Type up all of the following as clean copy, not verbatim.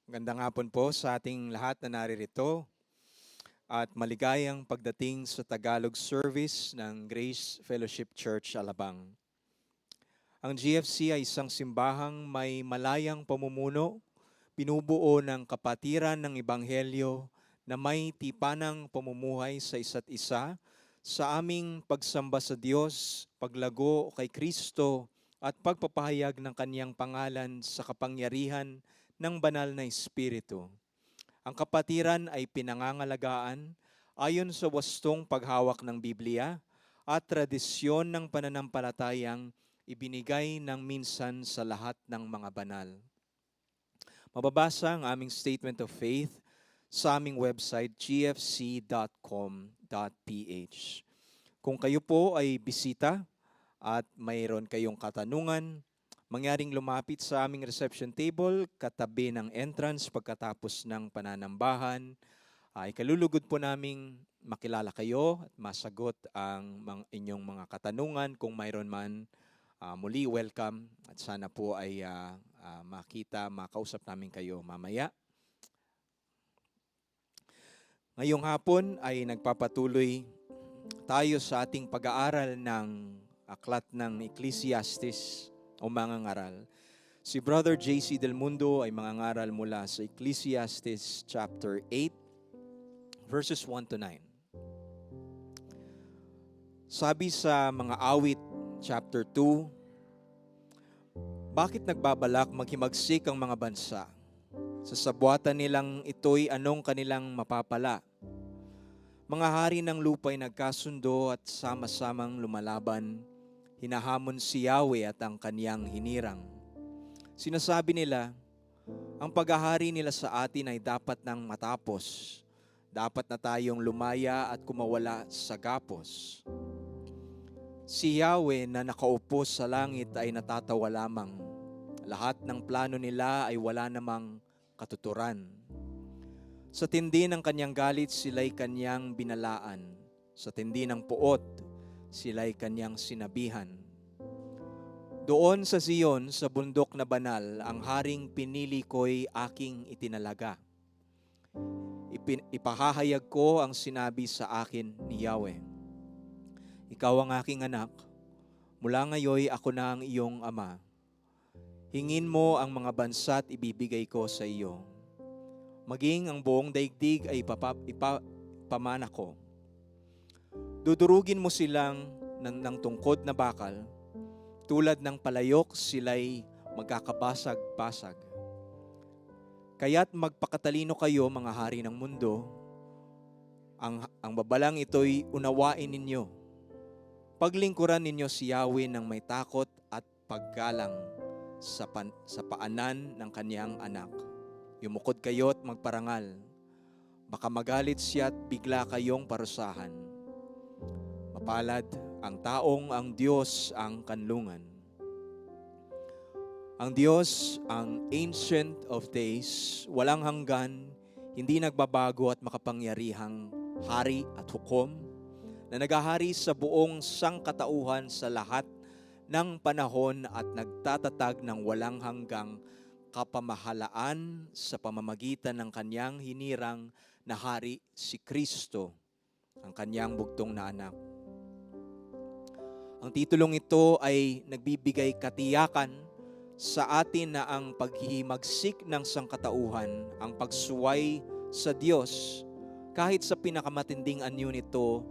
Magandang hapon po sa ating lahat na naririto at maligayang pagdating sa Tagalog service ng Grace Fellowship Church Alabang. Ang GFC ay isang simbahang may malayang pamumuno, pinubuo ng kapatiran ng Ebanghelyo na may tipanang pamumuhay sa isa't isa sa aming pagsamba sa Diyos, paglago kay Kristo at pagpapahayag ng Kanyang pangalan sa kapangyarihan ng banal na Espiritu. Ang kapatiran ay pinangangalagaan ayon sa wastong paghawak ng Biblia at tradisyon ng pananampalatayang ibinigay ng minsan sa lahat ng mga banal. Mababasa ang aming statement of faith sa aming website gfc.com.ph. Kung kayo po ay bisita at mayroon kayong katanungan, mangyaring lumapit sa aming reception table katabi ng entrance pagkatapos ng pananambahan. Ay kalulugod po naming makilala kayo at masagot ang inyong mga katanungan kung mayroon man. Muli, welcome at sana po ay makausap namin kayo mamaya. Ngayong hapon ay nagpapatuloy tayo sa ating pag-aaral ng aklat ng Ecclesiastes o mangangaral. Si Brother J.C. Del Mundo ay mangangaral mula sa Ecclesiastes chapter 8, verses 1 to 9. Sabi sa mga awit chapter 2, bakit nagbabalak maghimagsik ang mga bansa? Sa sabuatan nilang ito'y anong kanilang mapapala? Mga hari ng lupa'y nagkasundo at sama-samang lumalaban. Hinahamon si Yahweh at ang kaniyang hinirang. Sinasabi nila, ang paghahari nila sa atin ay dapat nang matapos. Dapat na tayong lumaya at kumawala sa gapos. Si Yahweh na nakaupo sa langit ay natatawa lamang. Lahat ng plano nila ay wala namang katuturan. Sa tindi ng kanyang galit, sila'y kanyang binalaan. Sa tindi ng puot, sila'y kanyang sinabihan. Doon sa Zion, sa bundok na banal, ang haring pinili ko'y aking itinalaga. Ipahahayag ko ang sinabi sa akin ni Yahweh. Ikaw ang aking anak, mula ngayoy ako na ang iyong ama. Hingin mo ang mga bansa at ibibigay ko sa iyo. Maging ang buong daigdig ay ipamana ko. Dudurugin mo silang ng tungkod na bakal, tulad ng palayok sila'y magkakabasag-basag. Kaya't magpakatalino kayo mga hari ng mundo, ang babalang ito'y unawain ninyo. Paglingkuran ninyo si Yahweh ng may takot at paggalang sa paanan ng kaniyang anak. Yumukod kayo at magparangal. Baka magalit siya at bigla kayong parusahan. Mapalad ang taong ang Diyos ang kanlungan. Ang Diyos, ang Ancient of Days, walang hanggan, hindi nagbabago at makapangyarihang hari at hukom, na naghahari sa buong sangkatauhan sa lahat ng panahon at nagtatatag ng walang hanggang kapamahalaan sa pamamagitan ng kanyang hinirang na hari si Kristo, ang kanyang bugtong na anak. Ang titulong ito ay nagbibigay katiyakan sa atin na ang paghihimagsik ng sangkatauhan, ang pagsuway sa Diyos, kahit sa pinakamatinding anyo nito,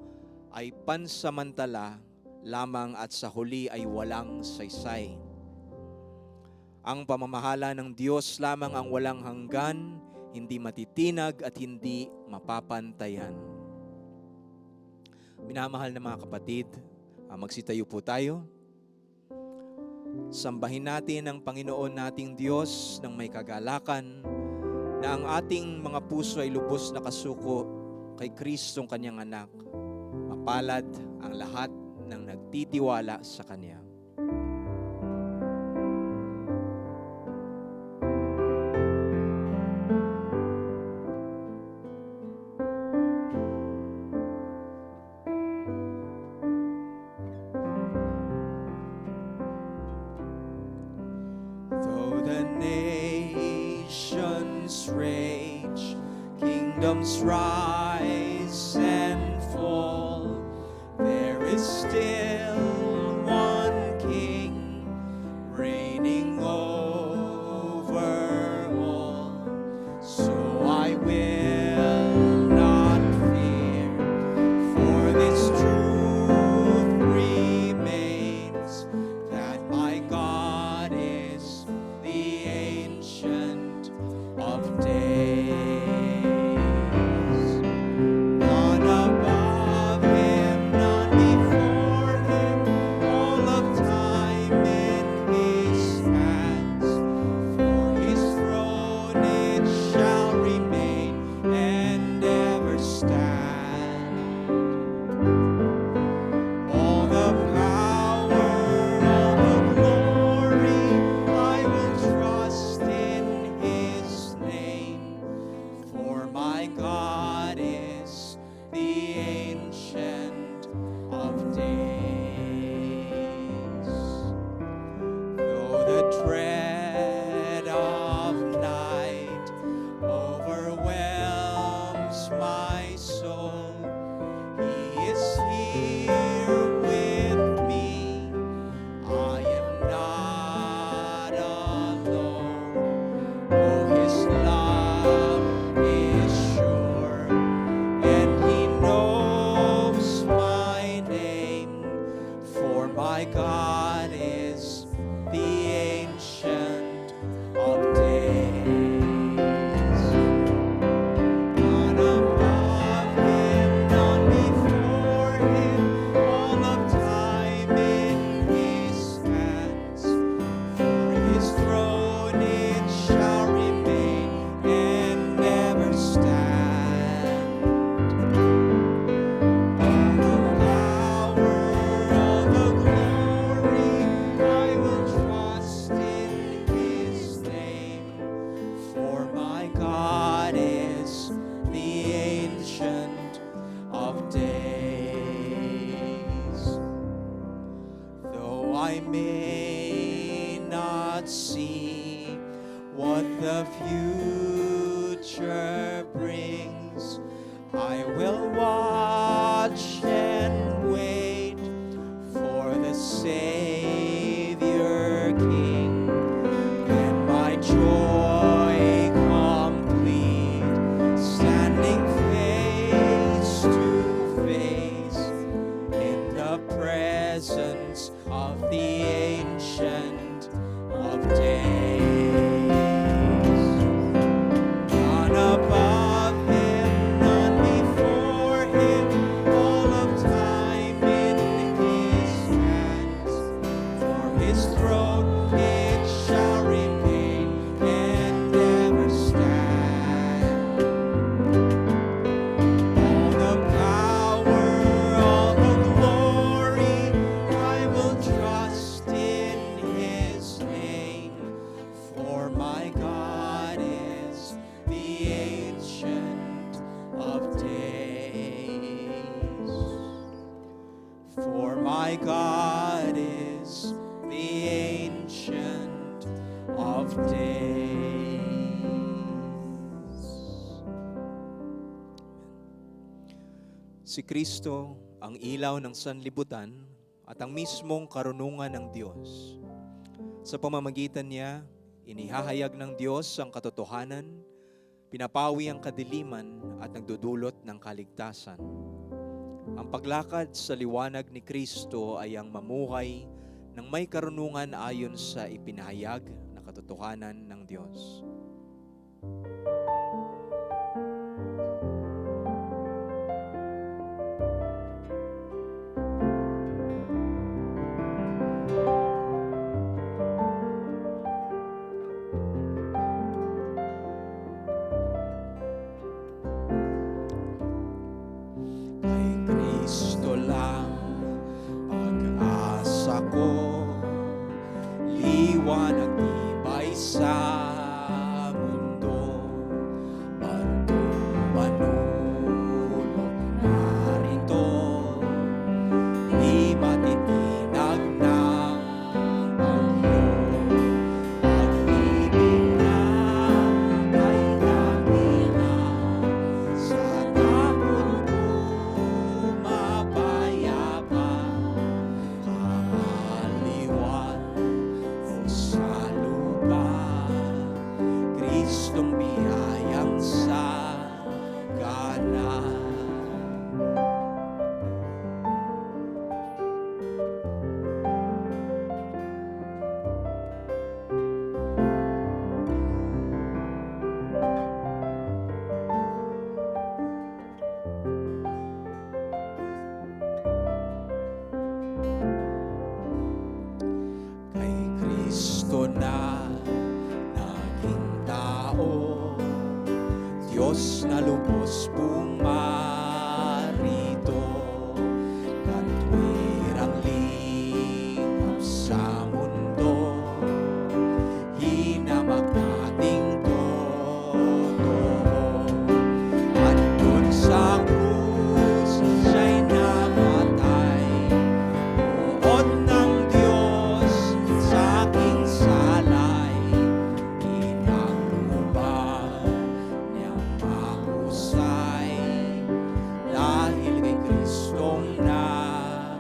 ay pansamantala lamang at sa huli ay walang saysay. Ang pamamahala ng Diyos lamang ang walang hanggan, hindi matitinag at hindi mapapantayan. Minamahal na mga kapatid, magsitayo po tayo. Sambahin natin ang Panginoon nating Diyos ng may kagalakan, na ang ating mga puso ay lubos na kasuko kay Kristong kanyang anak. Mapalad ang lahat ng nagtitiwala sa Kanya. Though the nations Kingdoms rise and fall. There is still one King reigning over all. So I will not fear, for this truth remains, that my God is the Ancient of Days. None above him, none before him, all of time in his hands. For his throne it shall remain and ever stand. All the power, all the glory, I will trust in his name. For my God is the Ancient of Days. Though the dread of night overwhelms my soul, he is here with me. I am not alone. Oh, his love is sure, and he knows my name. For my God is the Ancient of Days. None above him, none before him, all of time in his hands. For his throne it shall remain and never stand. All the power, all the glory, I will trust in his name. For my God is the Ancient of Days. Though I may not see what the future brings, I will watch and wait for the Savior King, and my joy complete, standing face to face in the presence of the Ancient of Days. None above him, none before him, all of time in his hands. For his throne it shall remain and never stand. All the power, all the glory, I will trust in his name. For my God is the Ancient of Days. For my God is the Ancient of Days. Si Kristo ang ilaw ng sanlibutan at ang mismong karunungan ng Diyos. Sa pamamagitan niya, inihahayag ng Diyos ang katotohanan, pinapawi ang kadiliman at nagdudulot ng kaligtasan. Ang paglakad sa liwanag ni Kristo ay ang mamuhay ng may karunungan ayon sa ipinahayag na katotohanan ng Diyos. Kay Kristo lang pag-asa ko, liwanag tibay sa Diyos na lubos pumarito, katwirang lingap sa mundo, hinamak nating totoo. At dun sa krus siya'y namatay, buot ng Diyos sa aking salay, inakubang niyang mahusay, dahil kay Kristong nabuhay.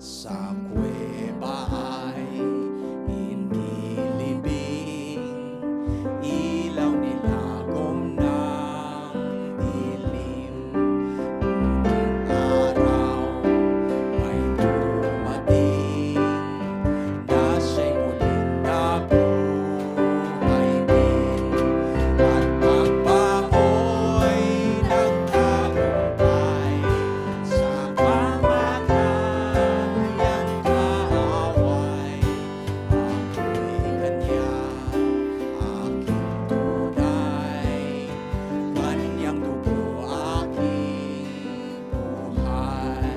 Sa kuweba ay inilibing, ilaw nilagom ng dilim. Ngunit araw ay dumating, na siya'y muling nabuhay din. At pagbango'y nagtagumpay sa kamatayang kaaway. Ako'y kanya, aking tunay, kanyang dugo aking buhay.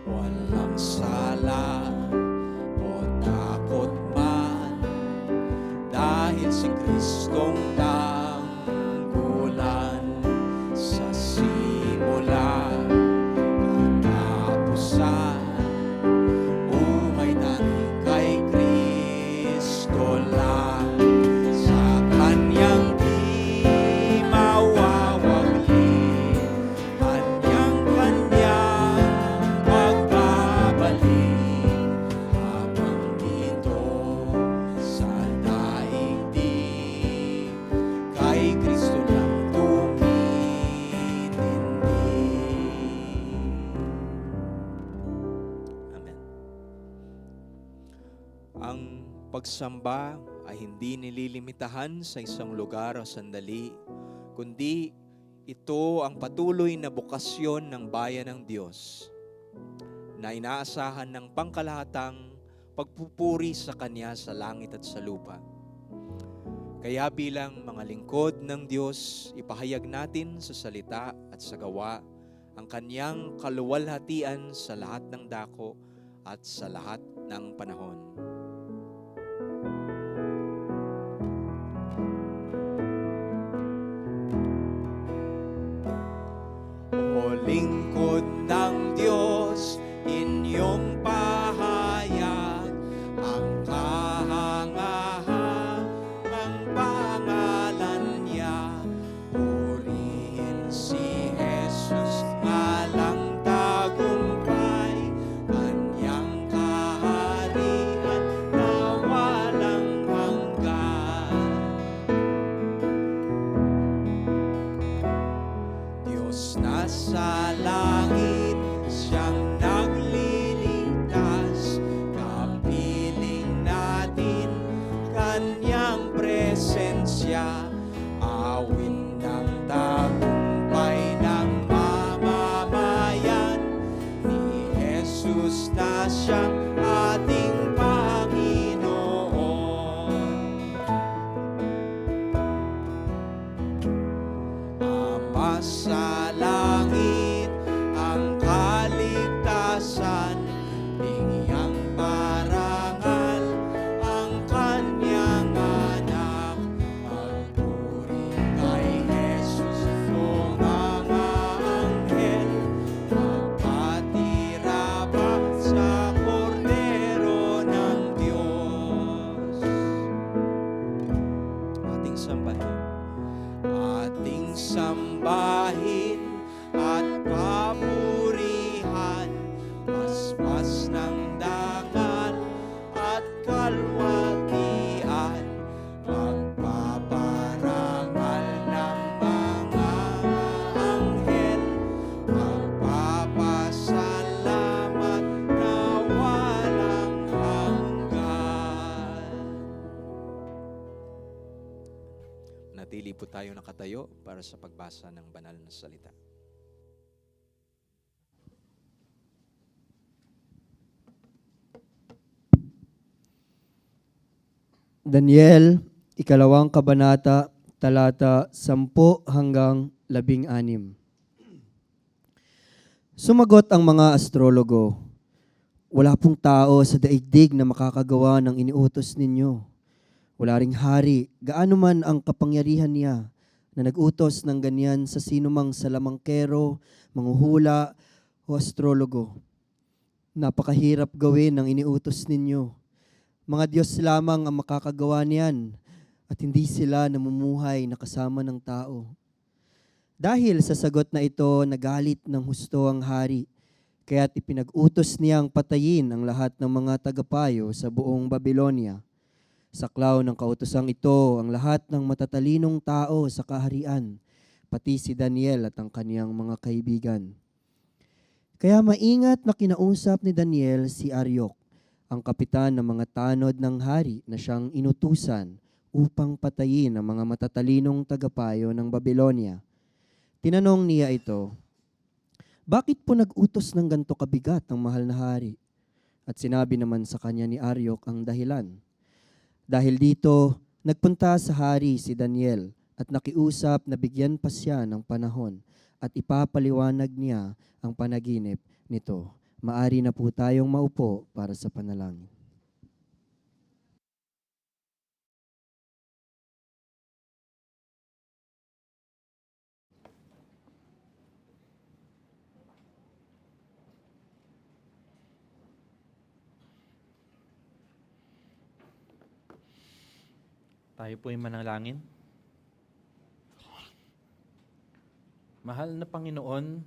Walang sala o takot man, dahil si Kristong tanggulan. Sa simula katapusan, buhay natin kay Kristo lang. Sa kanyang di mawawagli, kanyang pagbabalik, habang dito sa daigdig, kay Kristo lang tumitindi. Amen. Ang pagsamba ay hindi nililimitahan sa isang lugar o sandali, kundi ito ang patuloy na bukasyon ng bayan ng Diyos na inaasahan ng pangkalahatang pagpupuri sa Kanya sa langit at sa lupa. Kaya bilang mga lingkod ng Diyos, ipahayag natin sa salita at sa gawa ang Kanyang kaluwalhatian sa lahat ng dako at sa lahat ng panahon. O lingkod ng Diyos, inyong pahayag ang kahangahan ng pangalan niya. Purihin si Jesus, alang tagumpay, kanyang kaharian na walang hanggan. Diyos nasa langit, siyang nagliligtas, kapiling natin kanyang presensya. Awin ng tagumpay ng mamamayan, ni Jesus na siyang ating Panginoon. Ama sa langit, ang kaligtasan, bingyang parangal ang kanyang anak. Magpuri kay Jesus o mga anghel, magpatirapat sa Kordero ng Diyos. Ating sambahin. Ating sambahin at papurihan, paspas ng dangal at kalwatian, magpaparangal ng mga anghel, magpapasalamat manatili po tayo nakatayo para sa pagbasa ng banal na salita. Daniel, ikalawang kabanata, talata 10 hanggang 16. Sumagot ang mga astrologo, "Wala pong tao sa daigdig na makakagawa ng iniutos ninyo. Wala ring hari, gaano man ang kapangyarihan niya, na nag-utos ng ganyan sa sinumang salamangkero, manghuhula o astrologo. Napakahirap gawin ang iniutos ninyo. Mga Diyos lamang ang makakagawa niyan at hindi sila namumuhay na kasama ng tao." Dahil sa sagot na ito, nagalit ng husto ang hari, kaya't ipinag-utos niyang patayin ang lahat ng mga tagapayo sa buong Babylonia. Saklaw ng kautosang ito ang lahat ng matatalinong tao sa kaharian, pati si Daniel at ang kaniyang mga kaibigan. Kaya maingat na kinausap ni Daniel si Aryok, ang kapitan ng mga tanod ng hari na siyang inutusan upang patayin ang mga matatalinong tagapayo ng Babylonia. Tinanong niya ito, "Bakit po nag-utos ng ganito kabigat ang mahal na hari?" At sinabi naman sa kanya ni Aryok ang dahilan. Dahil dito, nagpunta sa hari si Daniel at nakiusap na bigyan pa siya ng panahon at ipapaliwanag niya ang panaginip nito. Maari na po tayong maupo para sa panalangin. Tayo po ay manalangin. Mahal na Panginoon,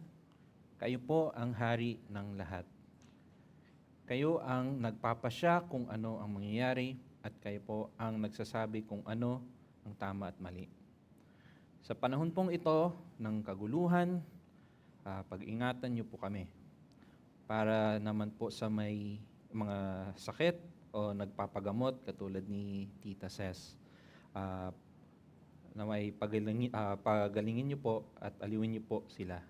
kayo po ang hari ng lahat. Kayo ang nagpapasya kung ano ang mangyayari at kayo po ang nagsasabi kung ano ang tama at mali. Sa panahon pong ito ng kaguluhan, pag-ingatan niyo po kami para naman po sa may mga sakit o nagpapagamot katulad ni Tita Ses. Na may pagalingin niyo po at aliwin niyo po sila.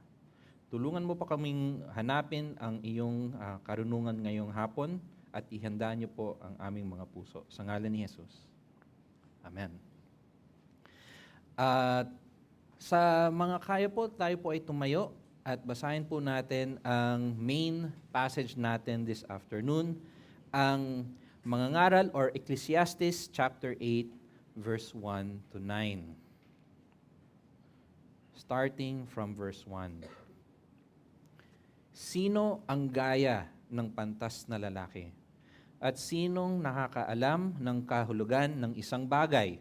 Tulungan mo pa kaming hanapin ang iyong karunungan ngayong hapon at ihanda niyo po ang aming mga puso. Sa ngalan ni Jesus. Amen. At sa mga kaya po, tayo po ay tumayo at basahin po natin ang main passage natin this afternoon, ang mga ngaral or Ecclesiastes chapter 8, verse 1 to 9. Starting from verse 1. Sino ang gaya ng pantas na lalaki? At sinong nakakaalam ng kahulugan ng isang bagay?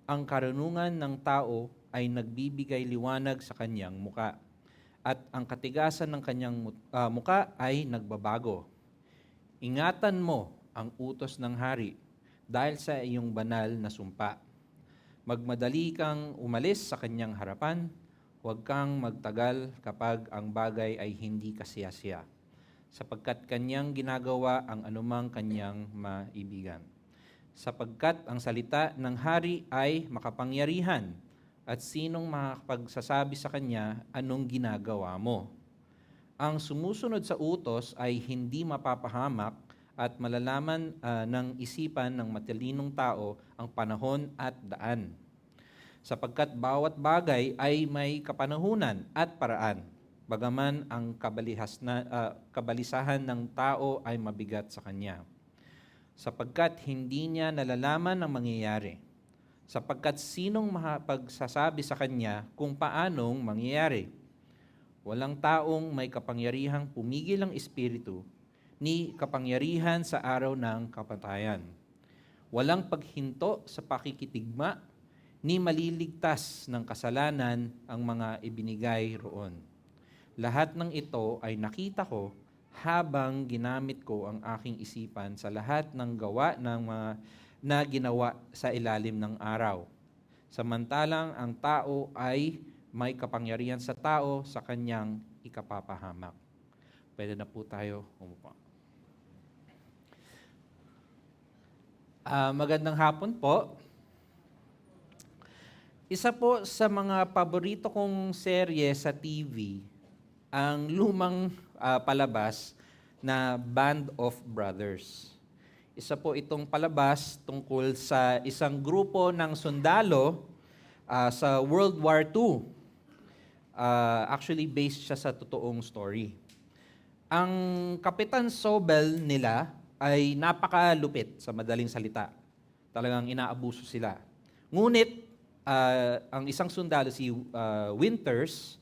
Ang karunungan ng tao ay nagbibigay liwanag sa kanyang muka, at ang katigasan ng kanyang muka ay nagbabago. Ingatan mo ang utos ng hari dahil sa iyong banal na sumpa. Magmadali kang umalis sa kanyang harapan, huwag kang magtagal kapag ang bagay ay hindi kasiyasiya, sapagkat kanyang ginagawa ang anumang kanyang maibigan. Sapagkat ang salita ng hari ay makapangyarihan, at sinong makapagsasabi sa kanya anong ginagawa mo? Ang sumusunod sa utos ay hindi mapapahamak at malalaman ng isipan ng matalinong tao ang panahon at daan. Sapagkat bawat bagay ay may kapanahunan at paraan, bagaman ang kabalisahan ng tao ay mabigat sa kanya. Sapagkat hindi niya nalalaman ang mangyayari. Sapagkat sinong makapagsasabi sa kanya kung paanong mangyayari? Walang taong may kapangyarihang pumigil ang espiritu, ni kapangyarihan sa araw ng kamatayan. Walang paghinto sa pakikitigma, ni maliligtas ng kasalanan ang mga ibinigay roon. Lahat ng ito ay nakita ko habang ginamit ko ang aking isipan sa lahat ng gawa ng mga na ginawa sa ilalim ng araw. Samantalang ang tao ay may kapangyarihan sa tao sa kanyang ikapapahamak. Pwede na po tayo umupo. Magandang hapon po. Isa po sa mga paborito kong serye sa TV, ang lumang palabas na Band of Brothers. Isa po itong palabas tungkol sa isang grupo ng sundalo sa World War II. Actually, based siya sa totoong story. Ang Kapitan Sobel nila ay napakalupit sa madaling salita. Talagang inaabuso sila. Ngunit, ang isang sundalo, si Winters,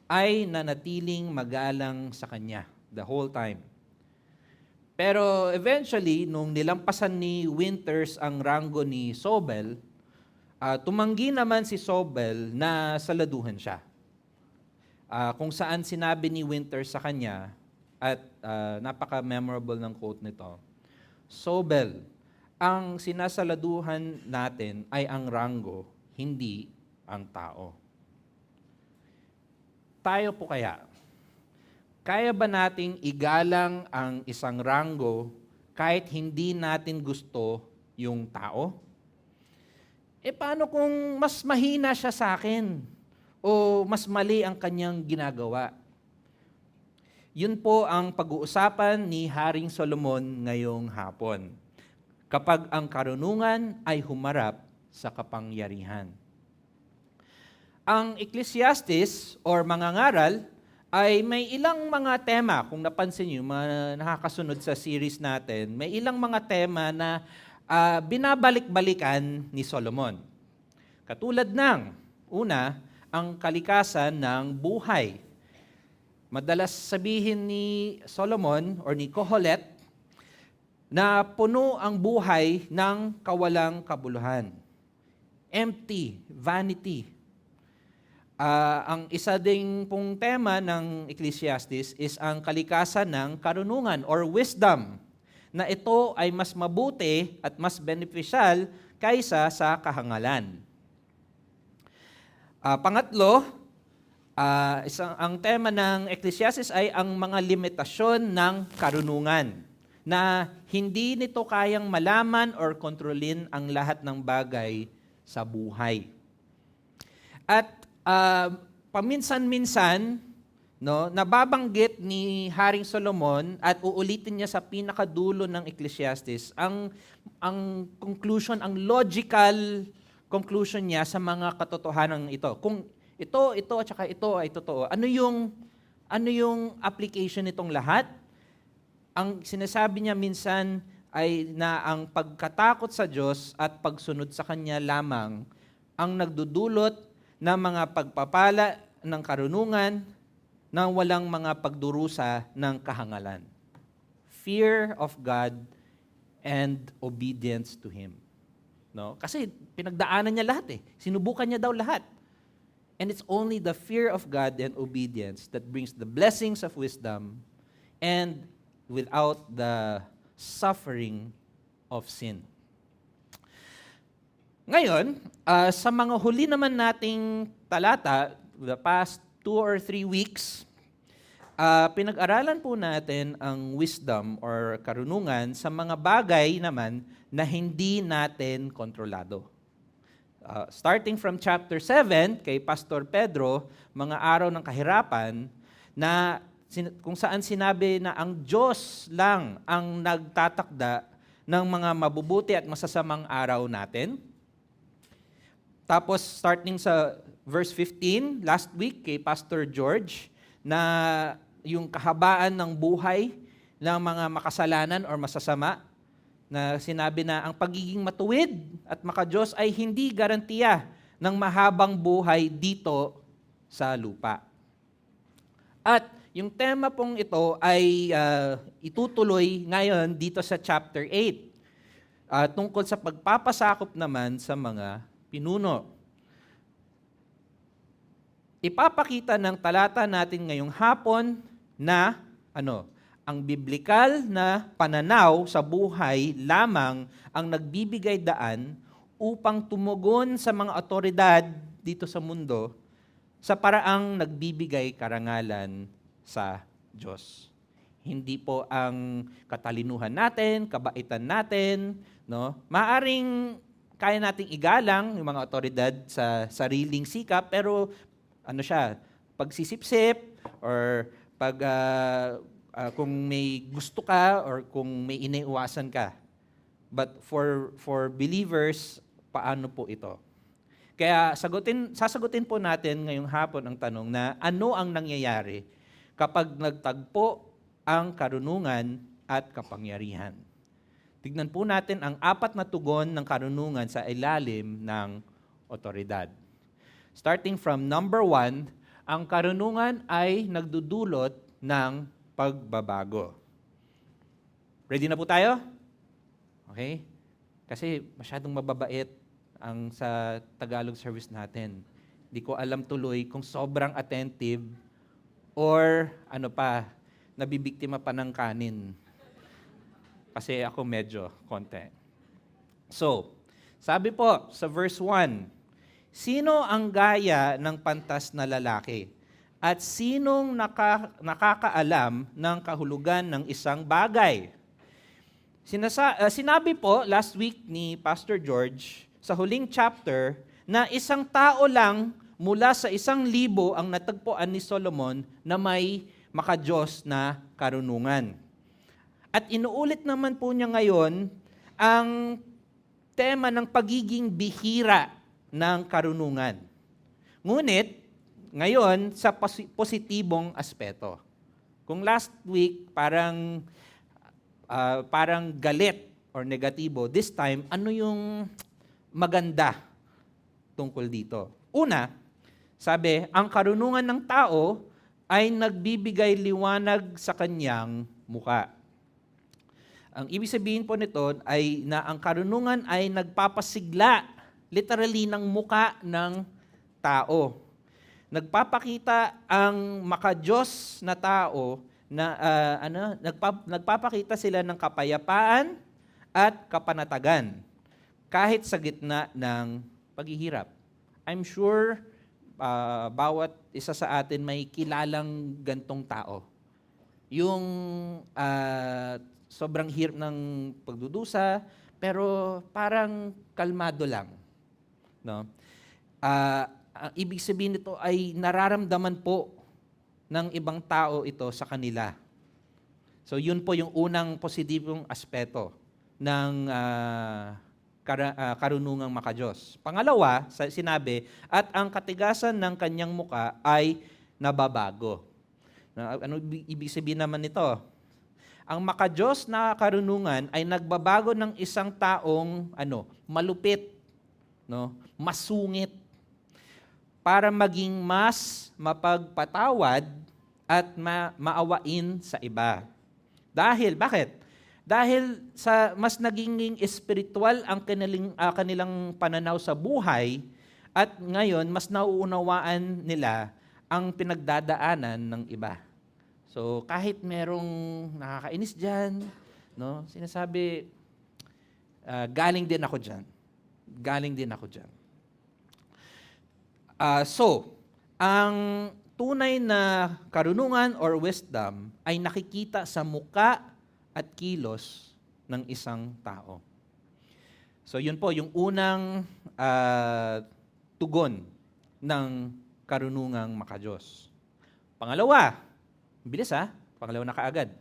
ay nanatiling magalang sa kanya the whole time. Pero eventually, nung nilampasan ni Winters ang ranggo ni Sobel, tumanggi naman si Sobel na saladuhan siya. Kung saan sinabi ni Winters sa kanya, at napaka-memorable ng quote nito, Sobel, ang sinasaladuhan natin ay ang ranggo, hindi ang tao. Tayo po kaya ba nating igalang ang isang ranggo kahit hindi natin gusto yung tao? Paano kung mas mahina siya sa akin o mas mali ang kanyang ginagawa? Yun po ang pag-uusapan ni Haring Solomon ngayong hapon, kapag ang karunungan ay humarap sa kapangyarihan. Ang Ecclesiastes or mangangaral ay may ilang mga tema, kung napansin niyo, mga nakakasunod sa series natin, may ilang mga tema na binabalik-balikan ni Solomon. Katulad ng, una, ang kalikasan ng buhay. Madalas sabihin ni Solomon or ni Kohelet na puno ang buhay ng kawalang kabuluhan. Empty, vanity. Ang isa ding pong tema ng Ecclesiastes is ang kalikasan ng karunungan or wisdom, na ito ay mas mabuti at mas beneficial kaysa sa kahangalan. Pangatlo, ang tema ng Ecclesiastes ay ang mga limitasyon ng karunungan, na hindi nito kayang malaman or kontrolin ang lahat ng bagay sa buhay. At paminsan-minsan, nababanggit ni Haring Solomon at uulitin niya sa pinakadulo ng Ecclesiastes ang conclusion, ang logical conclusion niya sa mga katotohanan ito. Kung ito at saka ito ay totoo, ano yung application nitong lahat? Ang sinasabi niya minsan ay na ang pagkatakot sa Diyos at pagsunod sa Kanya lamang ang nagdudulot ng mga pagpapala ng karunungan nang walang mga pagdurusa ng kahangalan. Fear of God and obedience to Him. No? Kasi pinagdaanan niya lahat eh. Sinubukan niya daw lahat. And it's only the fear of God and obedience that brings the blessings of wisdom and without the suffering of sin. Ngayon, sa mga huli naman nating talata, the past 2 or 3 weeks, pinag-aralan po natin ang wisdom or karunungan sa mga bagay naman na hindi natin kontrolado. Starting from chapter 7, kay Pastor Pedro, mga araw ng kahirapan, na kung saan sinabi na ang Diyos lang ang nagtatakda ng mga mabubuti at masasamang araw natin. Tapos starting sa verse 15, last week kay Pastor George, na yung kahabaan ng buhay ng mga makasalanan or masasama, na sinabi na ang pagiging matuwid at makadiyos ay hindi garantiya ng mahabang buhay dito sa lupa. At yung tema pong ito ay itutuloy ngayon dito sa chapter 8, tungkol sa pagpapasakop naman sa mga pinuno. Ipapakita ng talata natin ngayong hapon na ang biblikal na pananaw sa buhay lamang ang nagbibigay daan upang tumugon sa mga otoridad dito sa mundo sa paraang nagbibigay karangalan sa Diyos. Hindi po ang katalinuhan natin, kabaitan natin, no? Maaring kaya nating igalang yung mga otoridad sa sariling sikap, pero ano siya, pagsisipsip or kung may gusto ka or kung may iniiwasan ka. But for believers, paano po ito? Kaya sasagutin po natin ngayong hapon ang tanong na ano ang nangyayari kapag nagtagpo ang karunungan at kapangyarihan. Tignan po natin ang 4 na tugon ng karunungan sa ilalim ng otoridad. Starting from number 1, ang karunungan ay nagdudulot ng pagbabago. Ready na po tayo? Okay? Kasi masyadong mababait ang sa Tagalog service natin. Hindi ko alam tuloy kung sobrang attentive or ano pa, nabibiktima pa ng kanin. Kasi ako medyo konti. So, sabi po sa verse 1, sino ang gaya ng pantas na lalaki? At sinong nakakaalam ng kahulugan ng isang bagay? Sinabi po last week ni Pastor George sa huling chapter na isang tao lang mula sa 1,000 ang natagpuan ni Solomon na may makadiyos na karunungan. At inuulit naman po niya ngayon ang tema ng pagiging bihira ng karunungan. Ngunit, ngayon sa positibong aspeto. Kung last week parang galit or negatibo, this time, ano yung maganda tungkol dito? Una, sabi, ang karunungan ng tao ay nagbibigay liwanag sa kanyang muka. Ang ibig sabihin po nito ay na ang karunungan ay nagpapasigla, literally, ng muka ng tao. Nagpapakita ang makadiyos na tao na nagpapakita sila ng kapayapaan at kapanatagan kahit sa gitna ng paghihirap. I'm sure bawat isa sa atin may kilalang gantong tao. Yung sobrang hirap ng pagdudusa, pero parang kalmado lang. No? Ang ibig sabihin nito ay nararamdaman po ng ibang tao ito sa kanila. So yun po yung unang positibong aspeto ng karunungang makadiyos. Pangalawa, sinabi, at ang katigasan ng kanyang muka ay nababago. Ano ibig sabihin naman nito? Ang makadiyos na karunungan ay nagbabago ng isang taong malupit, masungit, para maging mas mapagpatawad at maawain sa iba. Bakit? Dahil sa mas naging espiritual ang kanilang pananaw sa buhay at ngayon mas nauunawaan nila ang pinagdadaanan ng iba. So kahit merong nakakainis dyan, sinasabi, galing din ako dyan. Galing din ako dyan. So, ang tunay na karunungan or wisdom ay nakikita sa muka at kilos ng isang tao. So, yun po, yung unang tugon ng karunungang makadiyos. Pangalawa, bilis pangalawa na kaagad.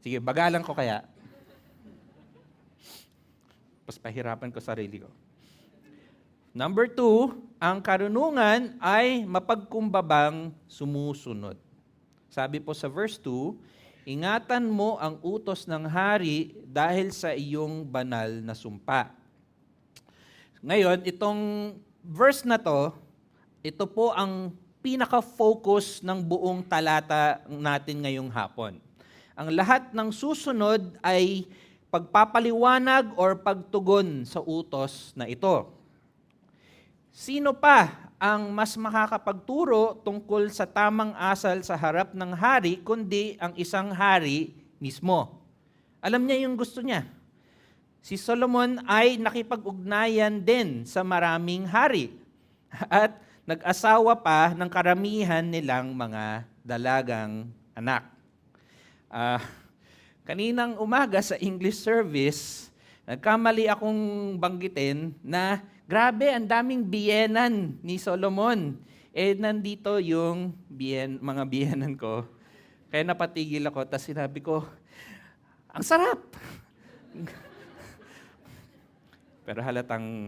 Sige, bagalan ko kaya. Mas pahirapan ko sarili ko. Number 2, ang karunungan ay mapagkumbabang sumusunod. Sabi po sa verse 2, ingatan mo ang utos ng hari dahil sa iyong banal na sumpa. Ngayon, itong verse na to, ito po ang pinaka-focus ng buong talata natin ngayong hapon. Ang lahat ng susunod ay pagpapaliwanag or pagtugon sa utos na ito. Sino pa ang mas makakapagturo tungkol sa tamang asal sa harap ng hari kundi ang isang hari mismo? Alam niya yung gusto niya. Si Solomon ay nakipag-ugnayan din sa maraming hari at nag-asawa pa ng karamihan nilang mga dalagang anak. Kaninang umaga sa English service, Nagkamali akong banggitin na grabe, ang daming biyenan ni Solomon. Nandito yung mga biyenan ko. Kaya napatigil ako, tapos sinabi ko, ang sarap! Pero halatang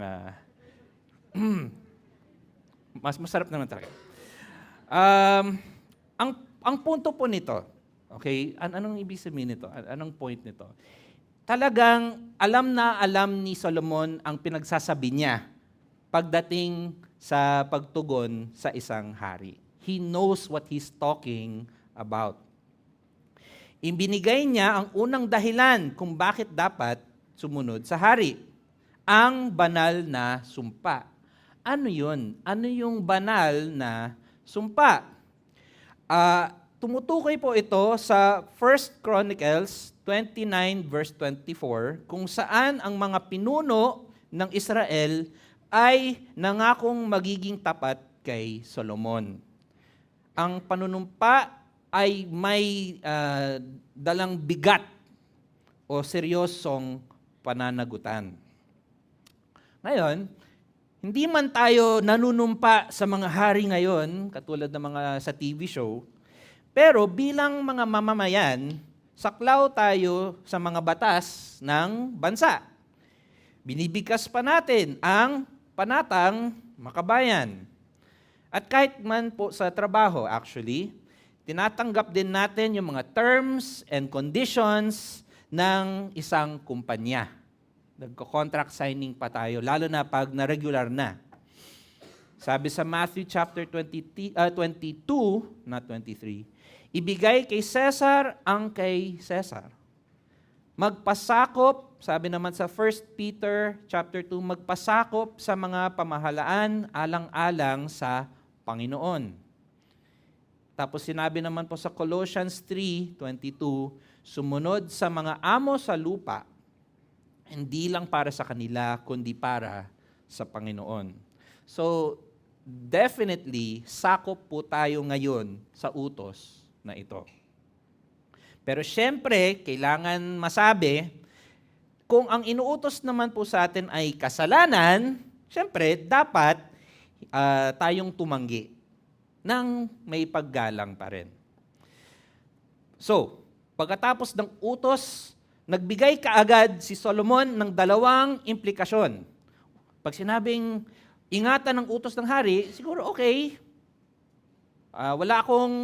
mas masarap naman talaga. Ang punto po nito, okay, anong ibig sabihin nito? Anong point nito? Talagang alam na alam ni Solomon ang pinagsasabi niya pagdating sa pagtugon sa isang hari. He knows what he's talking about. Ibinigay niya ang unang dahilan kung bakit dapat sumunod sa hari. Ang banal na sumpa. Ano yun? Ano yung banal na sumpa? Tumutukoy po ito sa 1 Chronicles 29 verse 24 kung saan ang mga pinuno ng Israel ay nangakong magiging tapat kay Solomon. Ang panunumpa ay may dalang bigat o seryosong pananagutan. Ngayon, hindi man tayo nanunumpa sa mga hari ngayon, katulad ng mga sa TV show, pero bilang mga mamamayan, saklaw tayo sa mga batas ng bansa. Binibigkas pa natin ang panatang makabayan. At kahit man po sa trabaho, actually, tinatanggap din natin yung mga terms and conditions ng isang kumpanya. Nagko-contract signing pa tayo, lalo na pag na-regular na. Sabi sa Matthew chapter 22, not 23, ibigay kay Cesar ang kay Cesar. Magpasakop, sabi naman sa 1 Peter chapter 2, magpasakop sa mga pamahalaan alang-alang sa Panginoon. Tapos sinabi naman po sa Colossians 3:22, sumunod sa mga amo sa lupa, hindi lang para sa kanila, kundi para sa Panginoon. So, definitely, sakop po tayo ngayon sa utos na ito. Pero syempre, kailangan masabi, kung ang inuutos naman po sa atin ay kasalanan, syempre, dapat tayong tumanggi ng may paggalang pa rin. So, pagkatapos ng utos, nagbigay kaagad si Solomon ng dalawang implikasyon. Pag sinabing ingatan ng utos ng hari, siguro okay. Wala akong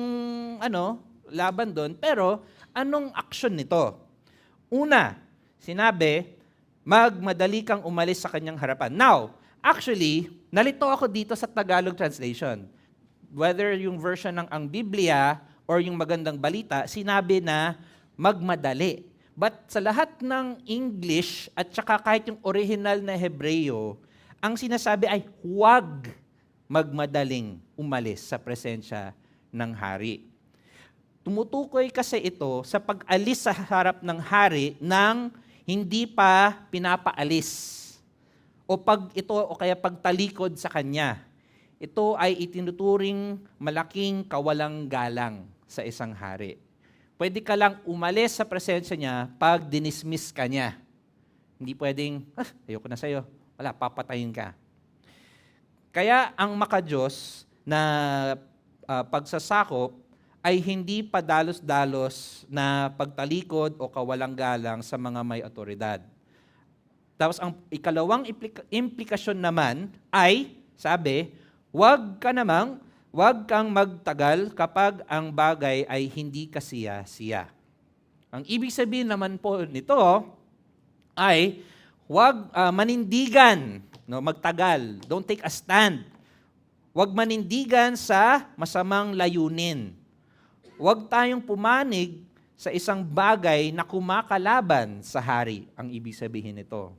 laban doon, pero anong aksyon nito? Una, sinabi, magmadali kang umalis sa kanyang harapan. Now, actually, nalito ako dito sa Tagalog translation. Whether yung version ng ang Biblia or yung magandang balita, sinabi na magmadali. But sa lahat ng English at saka kahit yung original na Hebreo, ang sinasabi ay huwag magmadaling umalis sa presensya ng hari. Tumutukoy kasi ito sa pag-alis sa harap ng hari nang hindi pa pinapaalis o kaya pagtalikod sa kanya. Ito ay itinuturing malaking kawalang galang sa isang hari. Pwede ka lang umalis sa presensya niya pag dinismiss ka niya. Hindi pwedeng, ayoko na sa'yo. Wala, papatayin ka. Kaya ang makadiyos na pagsasakop ay hindi padalos-dalos na pagtalikod o kawalang galang sa mga may otoridad. Tapos ang ikalawang implikasyon naman ay, sabi, huwag kang magtagal kapag ang bagay ay hindi kasiya-siya. Ang ibig sabihin naman po nito ay huwag manindigan, magtagal. Don't take a stand. Huwag manindigan sa masamang layunin. Huwag tayong pumanig sa isang bagay na kumakalaban sa hari, ang ibig sabihin nito.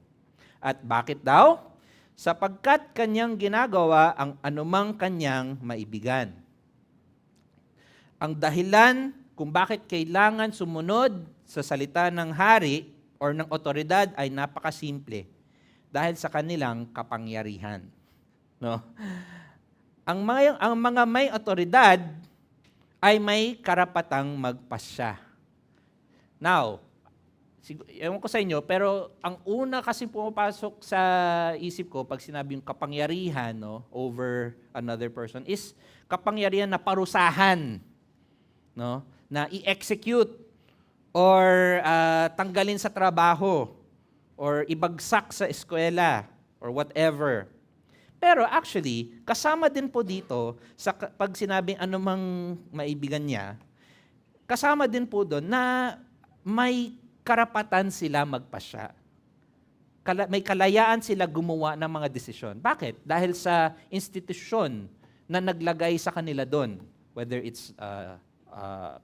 At bakit daw? Sapagkat kanyang ginagawa ang anumang kanyang maibigan. Ang dahilan kung bakit kailangan sumunod sa salita ng hari or ng otoridad ay napakasimple. Dahil sa kanilang kapangyarihan. No? Ang mga may otoridad ay may karapatang magpasya. Now, ewan ko sa inyo, pero ang una kasi pumapasok sa isip ko pag sinabi yung kapangyarihan, no, over another person is kapangyarihan na parusahan, no, na i-execute or tanggalin sa trabaho or ibagsak sa eskwela or whatever. Pero actually, kasama din po dito sa pag sinabing anumang maibigan niya, kasama din po doon na may karapatan sila magpasya. May kalayaan sila gumawa ng mga desisyon. Bakit? Dahil sa institusyon na naglagay sa kanila doon. Whether it's a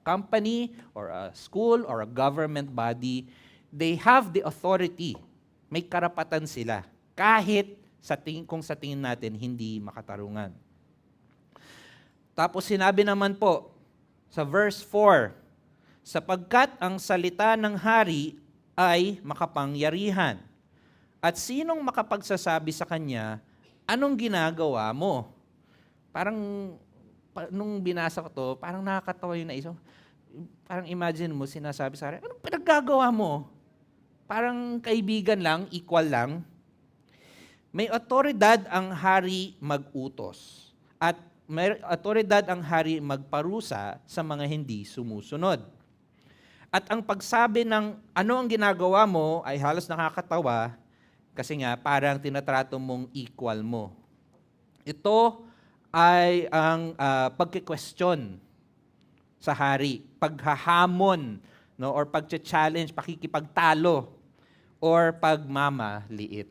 company or a school or a government body, they have the authority. May karapatan sila. Kahit kung sa tingin natin hindi makatarungan. Tapos sinabi naman po sa verse 4, sapagkat ang salita ng hari ay makapangyarihan. At sinong makapagsasabi sa kanya, anong ginagawa mo? Parang, nung binasa ko to, parang nakakatawa yung naisip. Parang imagine mo, sinasabi sa hari, anong pinaggagawa mo? Parang kaibigan lang, equal lang. May otoridad ang hari mag-utos. At may otoridad ang hari magparusa sa mga hindi sumusunod. At ang pagsabi ng ano ang ginagawa mo ay halos nakakatawa kasi nga parang tinatrato mong equal mo. Ito ay ang pagki-question sa hari, paghahamon, no, or pagcha-challenge, pakikipagtalo, or pagmamaliit.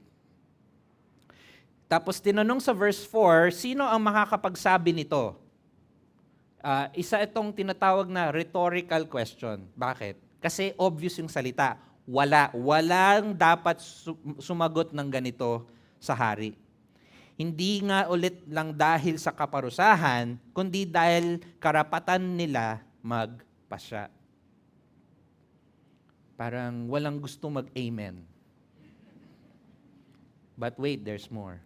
Tapos tinanong sa verse 4, sino ang makakapagsabi nito? Isa itong tinatawag na rhetorical question. Bakit? Kasi obvious yung salita. Walang dapat sumagot ng ganito sa hari. Hindi nga ulit lang dahil sa kaparusahan, kundi dahil karapatan nila magpasya. Parang walang gusto mag-amen. But wait, there's more.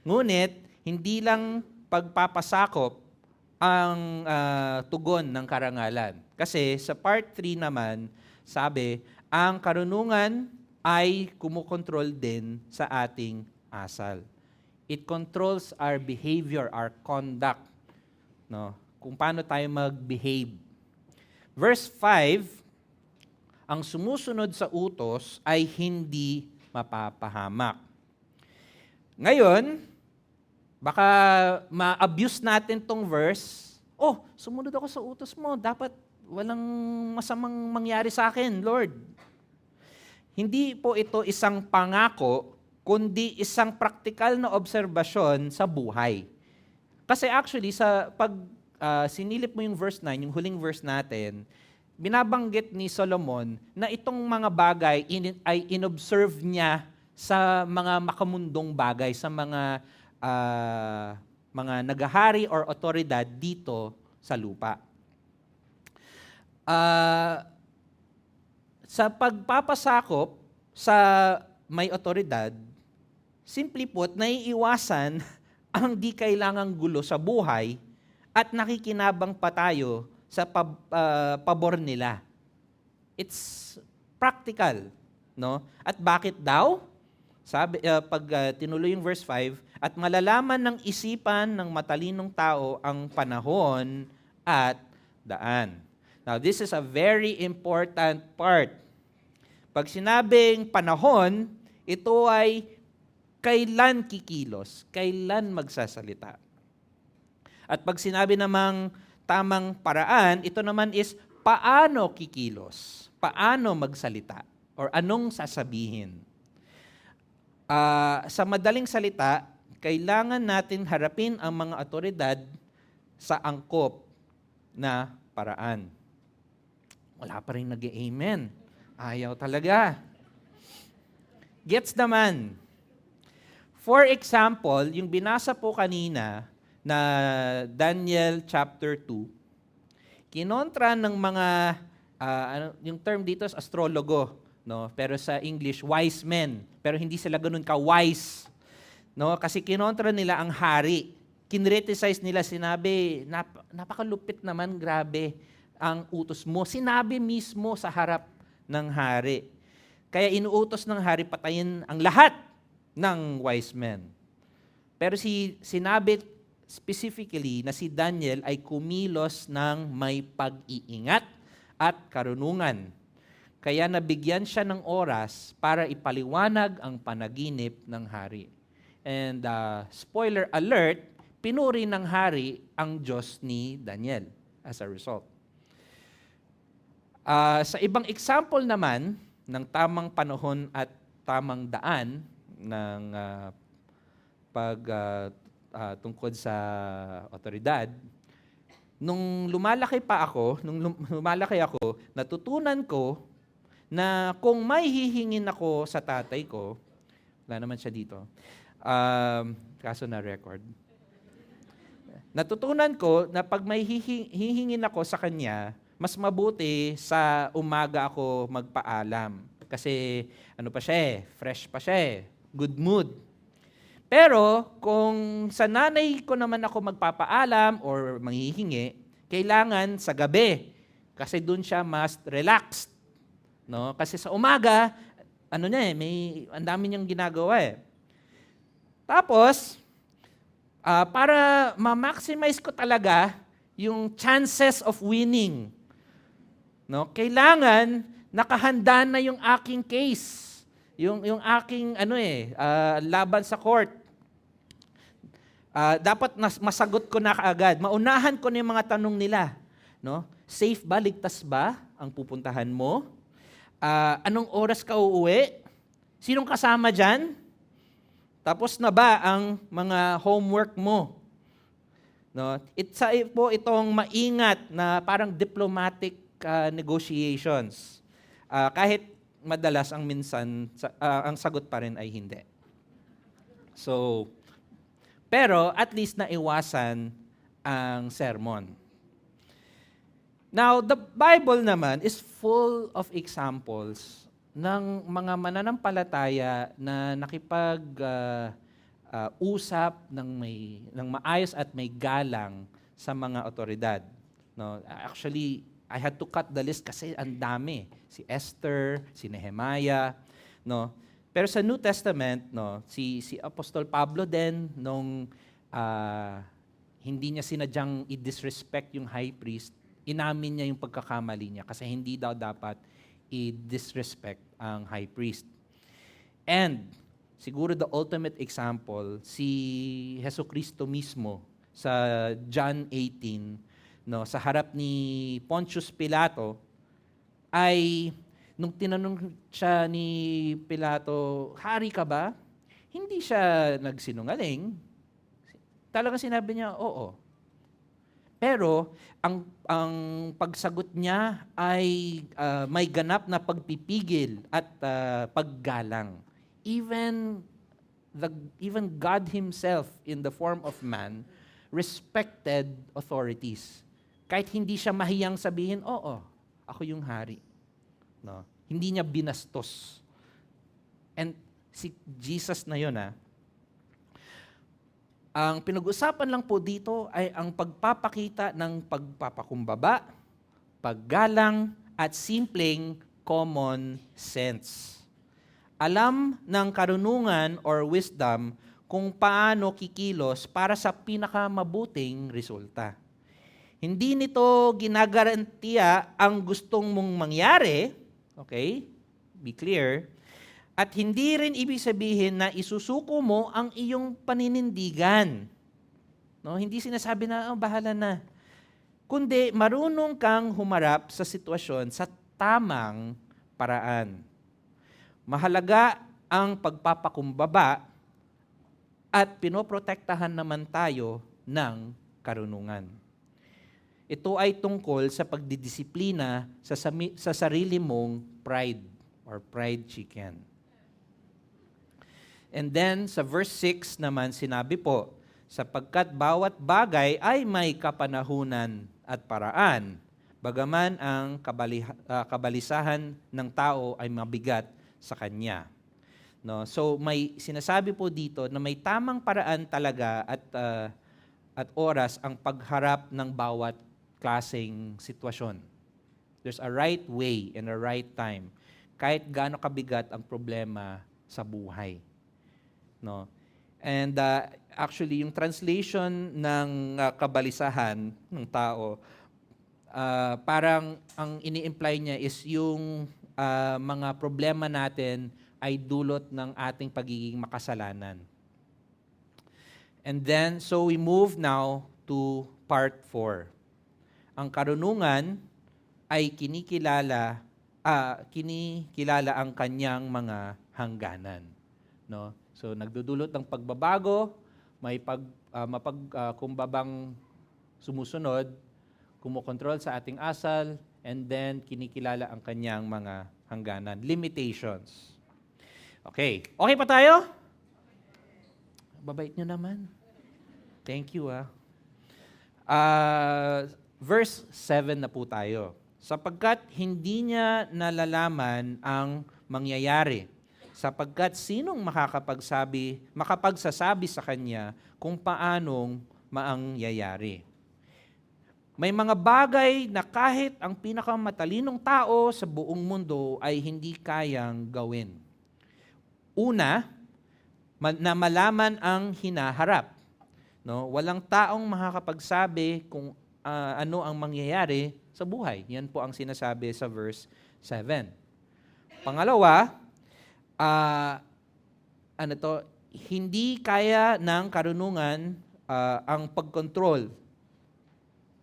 Ngunit, hindi lang pagpapasakop ang tugon ng karangalan. Kasi sa part 3 naman, sabi, ang karunungan ay kumukontrol din sa ating asal. It controls our behavior, our conduct. No? Kung paano tayo mag-behave. Verse 5, ang sumusunod sa utos ay hindi mapapahamak. Ngayon, baka ma-abuse natin tong verse. Oh, sumunod ako sa utos mo. Dapat walang masamang mangyari sa akin, Lord. Hindi po ito isang pangako, kundi isang praktikal na obserbasyon sa buhay. Kasi actually, pag sinilip mo yung verse 9, yung huling verse natin, binabanggit ni Solomon na itong mga bagay ay inobserve niya sa mga makamundong bagay, sa mga nagahari or otoridad dito sa lupa. Sa pagpapasakop sa may otoridad, simply put, naiiwasan ang di kailangang gulo sa buhay at nakikinabang pa tayo sa pabor nila. It's practical, no? At bakit daw? Sabi, pag tinuloy yung verse 5, at malalaman ng isipan ng matalinong tao ang panahon at daan. Now, this is a very important part. Pag sinabing panahon, ito ay kailan kikilos, kailan magsasalita. At pag sinabi namang tamang paraan, ito naman is paano kikilos, paano magsalita, or anong sasabihin. Sa madaling salita, kailangan natin harapin ang mga otoridad sa angkop na paraan. Wala pa rin nag-amen. Ayaw talaga. Gets naman. For example, yung binasa po kanina na Daniel chapter 2, kinontra ng mga, yung term dito is astrologo, no? Pero sa English, wise men. Pero hindi sila ganun ka-wise. No? Kasi kinontra nila ang hari. Kinriticize nila, sinabi, napakalupit naman, grabe ang utos mo. Sinabi mismo sa harap ng hari. Kaya inuutos ng hari patayin ang lahat ng wise men. Pero sinabi specifically na si Daniel ay kumilos ng may pag-iingat at karunungan. Kaya nabigyan siya ng oras para ipaliwanag ang panaginip ng hari. And spoiler alert, pinuri ng hari ang Diyos ni Daniel as a result. Sa ibang example naman ng tamang panahon at tamang daan ng tungkol sa otoridad, nung lumalaki ako, natutunan ko na kung may hihingin ako sa tatay ko, wala naman siya dito, kaso na record. Natutunan ko na pag may hihingin ako sa kanya, mas mabuti sa umaga ako magpaalam. Kasi ano pa siya fresh pa siya good mood. Pero kung sa nanay ko naman ako magpapaalam or manghihingi, kailangan sa gabi. Kasi doon siya mas relaxed. No? Kasi sa umaga, may ang dami niyang ginagawa Tapos, para ma-maximize ko talaga yung chances of winning, no? Kailangan nakahanda na yung aking case, yung aking laban sa court. Dapat masagot ko na kaagad. Maunahan ko na yung mga tanong nila, no? Safe ba, ligtas ba ang pupuntahan mo? Anong oras ka uuwi? Sinong kasama diyan? Tapos na ba ang mga homework mo? No? Itong maingat na parang diplomatic negotiations. Kahit madalas ang sagot pa rin ay hindi. So, pero at least naiwasan ang sermon. Now, the Bible naman is full of examples ng mga mananampalataya na nakipag-usap ng maayos at may galang sa mga otoridad. No, actually, I had to cut the list kasi ang dami. Si Esther, si Nehemiah, no. Pero sa New Testament, no, si Apostol Pablo din nung hindi niya sinadyang i-disrespect yung high priest, inamin niya yung pagkakamali niya kasi hindi daw dapat i-disrespect ang high priest. And siguro the ultimate example, si Jesucristo mismo sa John 18, no, sa harap ni Pontius Pilato, ay nung tinanong siya ni Pilato, "Hari ka ba?" Hindi siya nagsinungaling. Talagang sinabi niya, "Oo." Pero ang pagsagot niya ay may ganap na pagpipigil at paggalang. Even God himself in the form of man respected authorities. Kahit hindi siya mahiyang sabihin, "Oo, ako yung hari." No? Hindi niya binastos. And si Jesus na 'yon Ang pinag-usapan lang po dito ay ang pagpapakita ng pagpapakumbaba, paggalang, at simpleng common sense. Alam ng karunungan or wisdom kung paano kikilos para sa pinakamabuting resulta. Hindi nito ginagarantiya ang gustong mong mangyari, okay? Be clear. At hindi rin ibig sabihin na isusuko mo ang iyong paninindigan. No, hindi sinasabi na, bahala na. Kundi marunong kang humarap sa sitwasyon sa tamang paraan. Mahalaga ang pagpapakumbaba at pinoprotektahan naman tayo ng karunungan. Ito ay tungkol sa pagdidisiplina sa sarili mong pride or pride chicken. And then sa verse 6 naman sinabi po, sapagkat bawat bagay ay may kapanahunan at paraan, bagaman ang kabalisahan ng tao ay mabigat sa kanya. No? So may sinasabi po dito na may tamang paraan talaga at oras ang pagharap ng bawat klaseng sitwasyon. There's a right way and a right time. kahit gaano kabigat ang problema sa buhay. No? And actually, yung translation ng kabalisahan ng tao, parang ang ini-imply niya is yung mga problema natin ay dulot ng ating pagiging makasalanan. And then, so we move now to part 4. Ang karunungan ay kinikilala ang kanyang mga hangganan. No? So nagdudulot ng pagbabago, may mapagkumbabang sumusunod, kumokontrol sa ating asal, and then kinikilala ang kanyang mga hangganan. Limitations. Okay. Okay pa tayo? Babait nyo naman. Thank you, verse 7 na po tayo. Sapagkat hindi niya nalalaman ang mangyayari. Sapagkat sinong makapagsasabi sa kanya kung paanong maangyayari. May mga bagay na kahit ang pinakamatalinong tao sa buong mundo ay hindi kayang gawin. Una, na malaman ang hinaharap. No? Walang taong makakapagsabi kung ano ang mangyayari sa buhay. Yan po ang sinasabi sa verse 7. Pangalawa, hindi kaya ng karunungan ang pagkontrol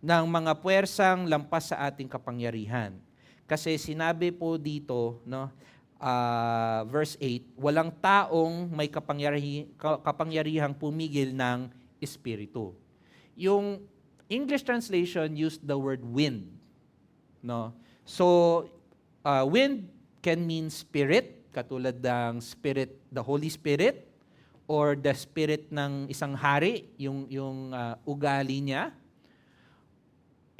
ng mga puwersang lampas sa ating kapangyarihan. Kasi sinabi po dito, no, verse 8, walang taong may kapangyarihang pumigil ng espiritu. Yung English translation used the word wind. No? So, wind can mean spirit, katulad ng spirit, the Holy Spirit, or the spirit ng isang hari, yung ugali niya.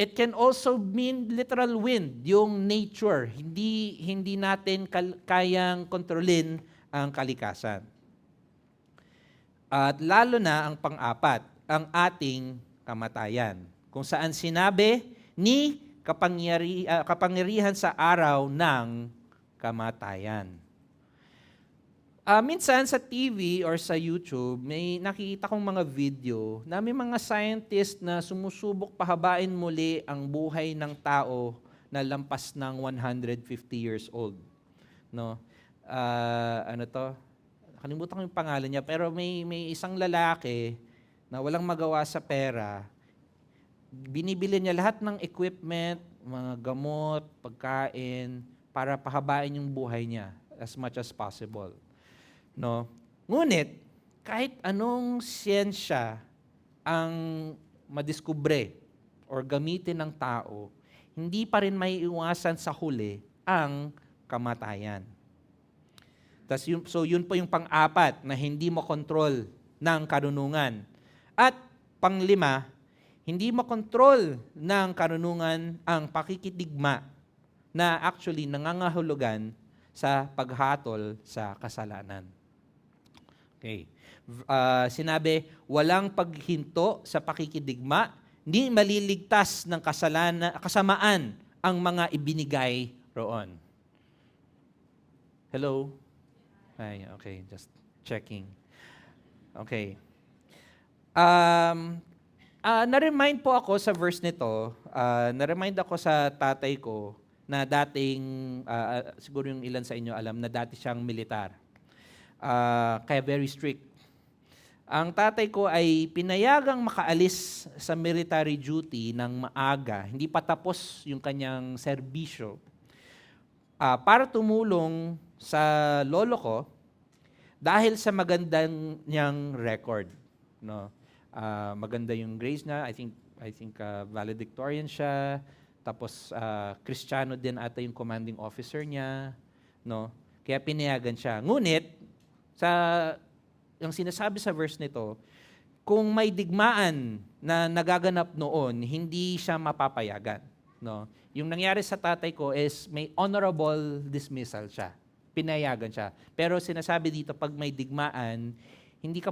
It can also mean literal wind, yung nature. Hindi natin kayang kontrolin ang kalikasan. At lalo na ang pang-apat, ang ating kamatayan. Kung saan sinabi, ni kapangyarihan sa araw ng kamatayan. Minsan sa TV or sa YouTube, may nakikita kong mga video na may mga scientist na sumusubok pahabain muli ang buhay ng tao na lampas ng 150 years old. No? Nakalimutan ko yung pangalan niya, pero may isang lalaki na walang magawa sa pera. Binibili niya lahat ng equipment, mga gamot, pagkain, para pahabain yung buhay niya as much as possible. No? Ngunit, kahit anong siyensya ang madiskubre or gamitin ng tao, hindi pa rin may iwasan sa huli ang kamatayan. So yun po yung pang-apat na hindi mo kontrol ng karunungan. At pang-lima, hindi mo kontrol ng karunungan ang pakikidigma na actually nangangahulugan sa paghatol sa kasalanan. Okay. Sinabi, walang paghinto sa pakikidigma, hindi maliligtas ng kasamaan ang mga ibinigay roon. Hello? Ay, okay, just checking. Okay. Na-remind po ako sa verse nito, na-remind ako sa tatay ko na dating, siguro yung ilan sa inyo alam, na dati siyang militar. Kaya very strict. Ang tatay ko ay pinayagang makaalis sa military duty ng maaga, hindi pa tapos yung kanyang serbisyo, para tumulong sa lolo ko dahil sa magandang niyang record. No? Maganda yung grades niya. I think valedictorian siya. Tapos Kristiyano din ata yung commanding officer niya. No? Kaya pinayagan siya. Ngunit, yung sinasabi sa verse nito, kung may digmaan na nagaganap noon, hindi siya mapapayagan. No? Yung nangyari sa tatay ko is may honorable dismissal siya. Pinayagan siya. Pero sinasabi dito, pag may digmaan, hindi ka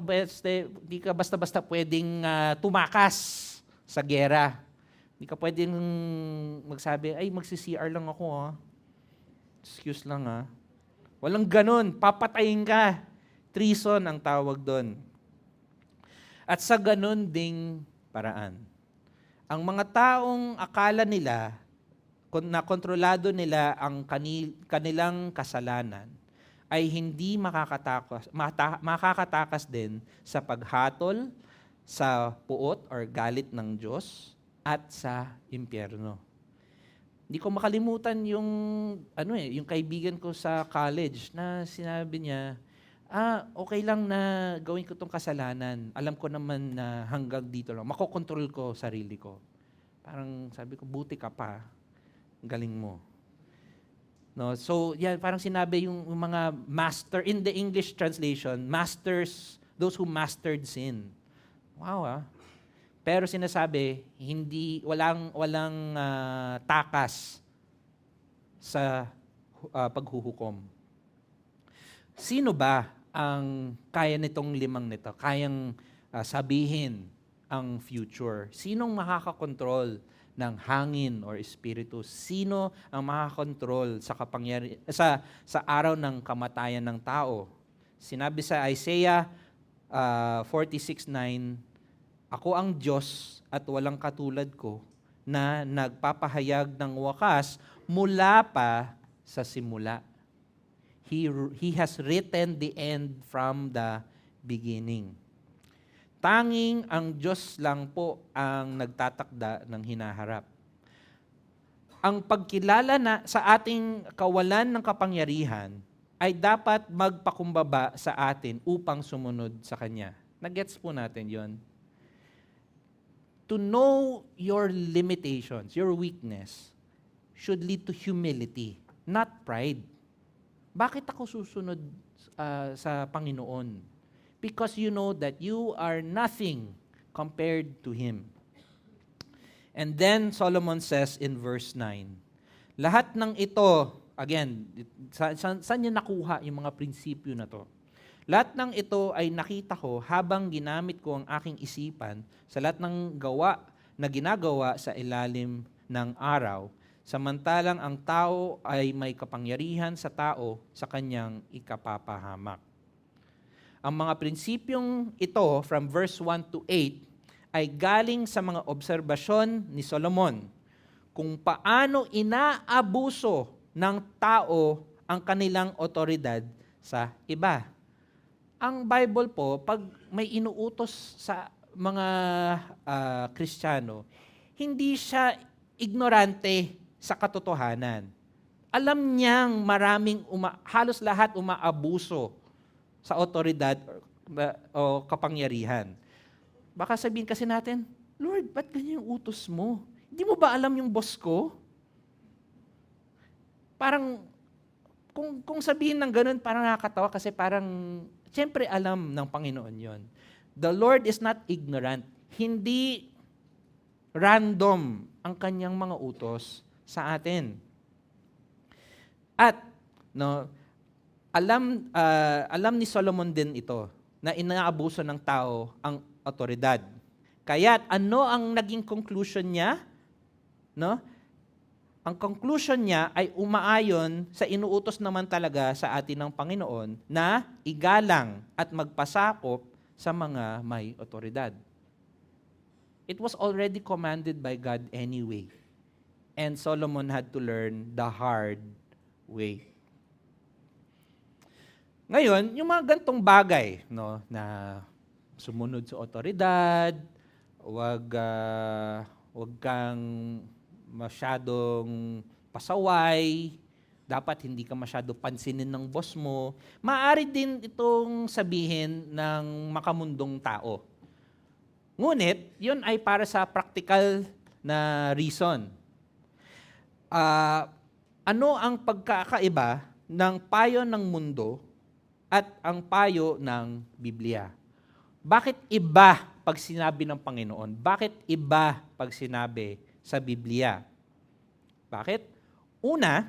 basta-basta pwedeng tumakas sa gera. Hindi ka pwedeng magsabi, ay magsi-CR lang ako. Excuse lang Walang ganun. Papatayin ka. Treason ang tawag doon. At sa ganun ding paraan, ang mga taong akala nila na kontrolado nila ang kanilang kasalanan ay hindi makakatakas din sa paghatol, sa puot or galit ng Diyos at sa impyerno. Hindi ko makalimutan yung kaibigan ko sa college na sinabi niya, okay lang na gawin ko tong kasalanan. Alam ko naman na hanggang dito lang. Makokontrol ko sarili ko. Parang sabi ko, buti ka pa. Galing mo. No, so, parang sinabi yung mga master, in the English translation, masters, those who mastered sin. Wow, Pero sinasabi, walang takas sa paghuhukom. Sino ba ang kaya nitong limang nito? Kayang sabihin ang future? Sinong makakakontrol ng hangin or espiritu? Sino ang makakakontrol sa araw ng kamatayan ng tao? Sinabi sa Isaiah 46:9, ako ang Diyos at walang katulad ko na nagpapahayag ng wakas mula pa sa simula. He has written the end from the beginning. Tanging ang Diyos lang po ang nagtatakda ng hinaharap. Ang pagkilala sa ating kawalan ng kapangyarihan ay dapat magpakumbaba sa atin upang sumunod sa Kanya. Nag-gets po natin yon. To know your limitations, your weakness, should lead to humility, not pride. Bakit ako susunod sa Panginoon? Because you know that you are nothing compared to Him. And then Solomon says in verse 9, lahat ng ito, again, saan niya nakuha yung mga prinsipyo na to? Lahat ng ito ay nakita ko habang ginamit ko ang aking isipan sa lahat ng gawa na ginagawa sa ilalim ng araw, samantalang ang tao ay may kapangyarihan sa tao sa kanyang ikapapahamak. Ang mga prinsipyong ito from verse 1 to 8 ay galing sa mga obserbasyon ni Solomon kung paano inaabuso ng tao ang kanilang otoridad sa iba. Ang Bible po, pag may inuutos sa mga Kristiyano, hindi siya ignorante sa katotohanan. Alam niyang halos lahat umaabuso sa otoridad o kapangyarihan. Baka sabihin kasi natin, Lord, ba't ganyan yung utos mo? Hindi mo ba alam yung boss ko? Parang, kung sabihin ng ganun, parang nakakatawa kasi parang, siyempre alam ng Panginoon yon. The Lord is not ignorant. Hindi random ang kanyang mga utos sa atin. At alam ni Solomon din ito na inaabuso ng tao ang otoridad. Kaya't ano ang naging conclusion niya? Ang conclusion niya ay umaayon sa inuutos naman talaga sa atin ng Panginoon na igalang at magpasakop sa mga may otoridad. It was already commanded by God anyway. And Solomon had to learn the hard way. Ngayon, yung mga gantong bagay, na sumunod sa otoridad, wag kang masyadong pasaway, dapat hindi ka masyado pansinin ng boss mo, maaari din itong sabihin ng makamundong tao. Ngunit, yun ay para sa practical na reason. Ano ang pagkakaiba ng payo ng mundo at ang payo ng Biblia? Bakit iba pag sinabi ng Panginoon? Bakit iba pag sinabi sa Biblia? Bakit? Una,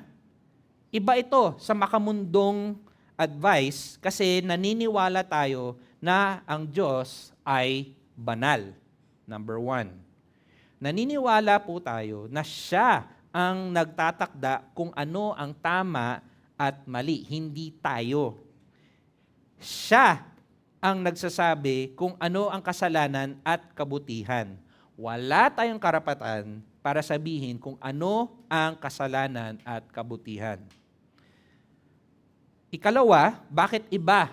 iba ito sa makamundong advice kasi naniniwala tayo na ang Diyos ay banal. Number 1. Naniniwala po tayo na siya ang nagtatakda kung ano ang tama at mali. Hindi tayo. Siya ang nagsasabi kung ano ang kasalanan at kabutihan. Wala tayong karapatan para sabihin kung ano ang kasalanan at kabutihan. Ikalawa, bakit iba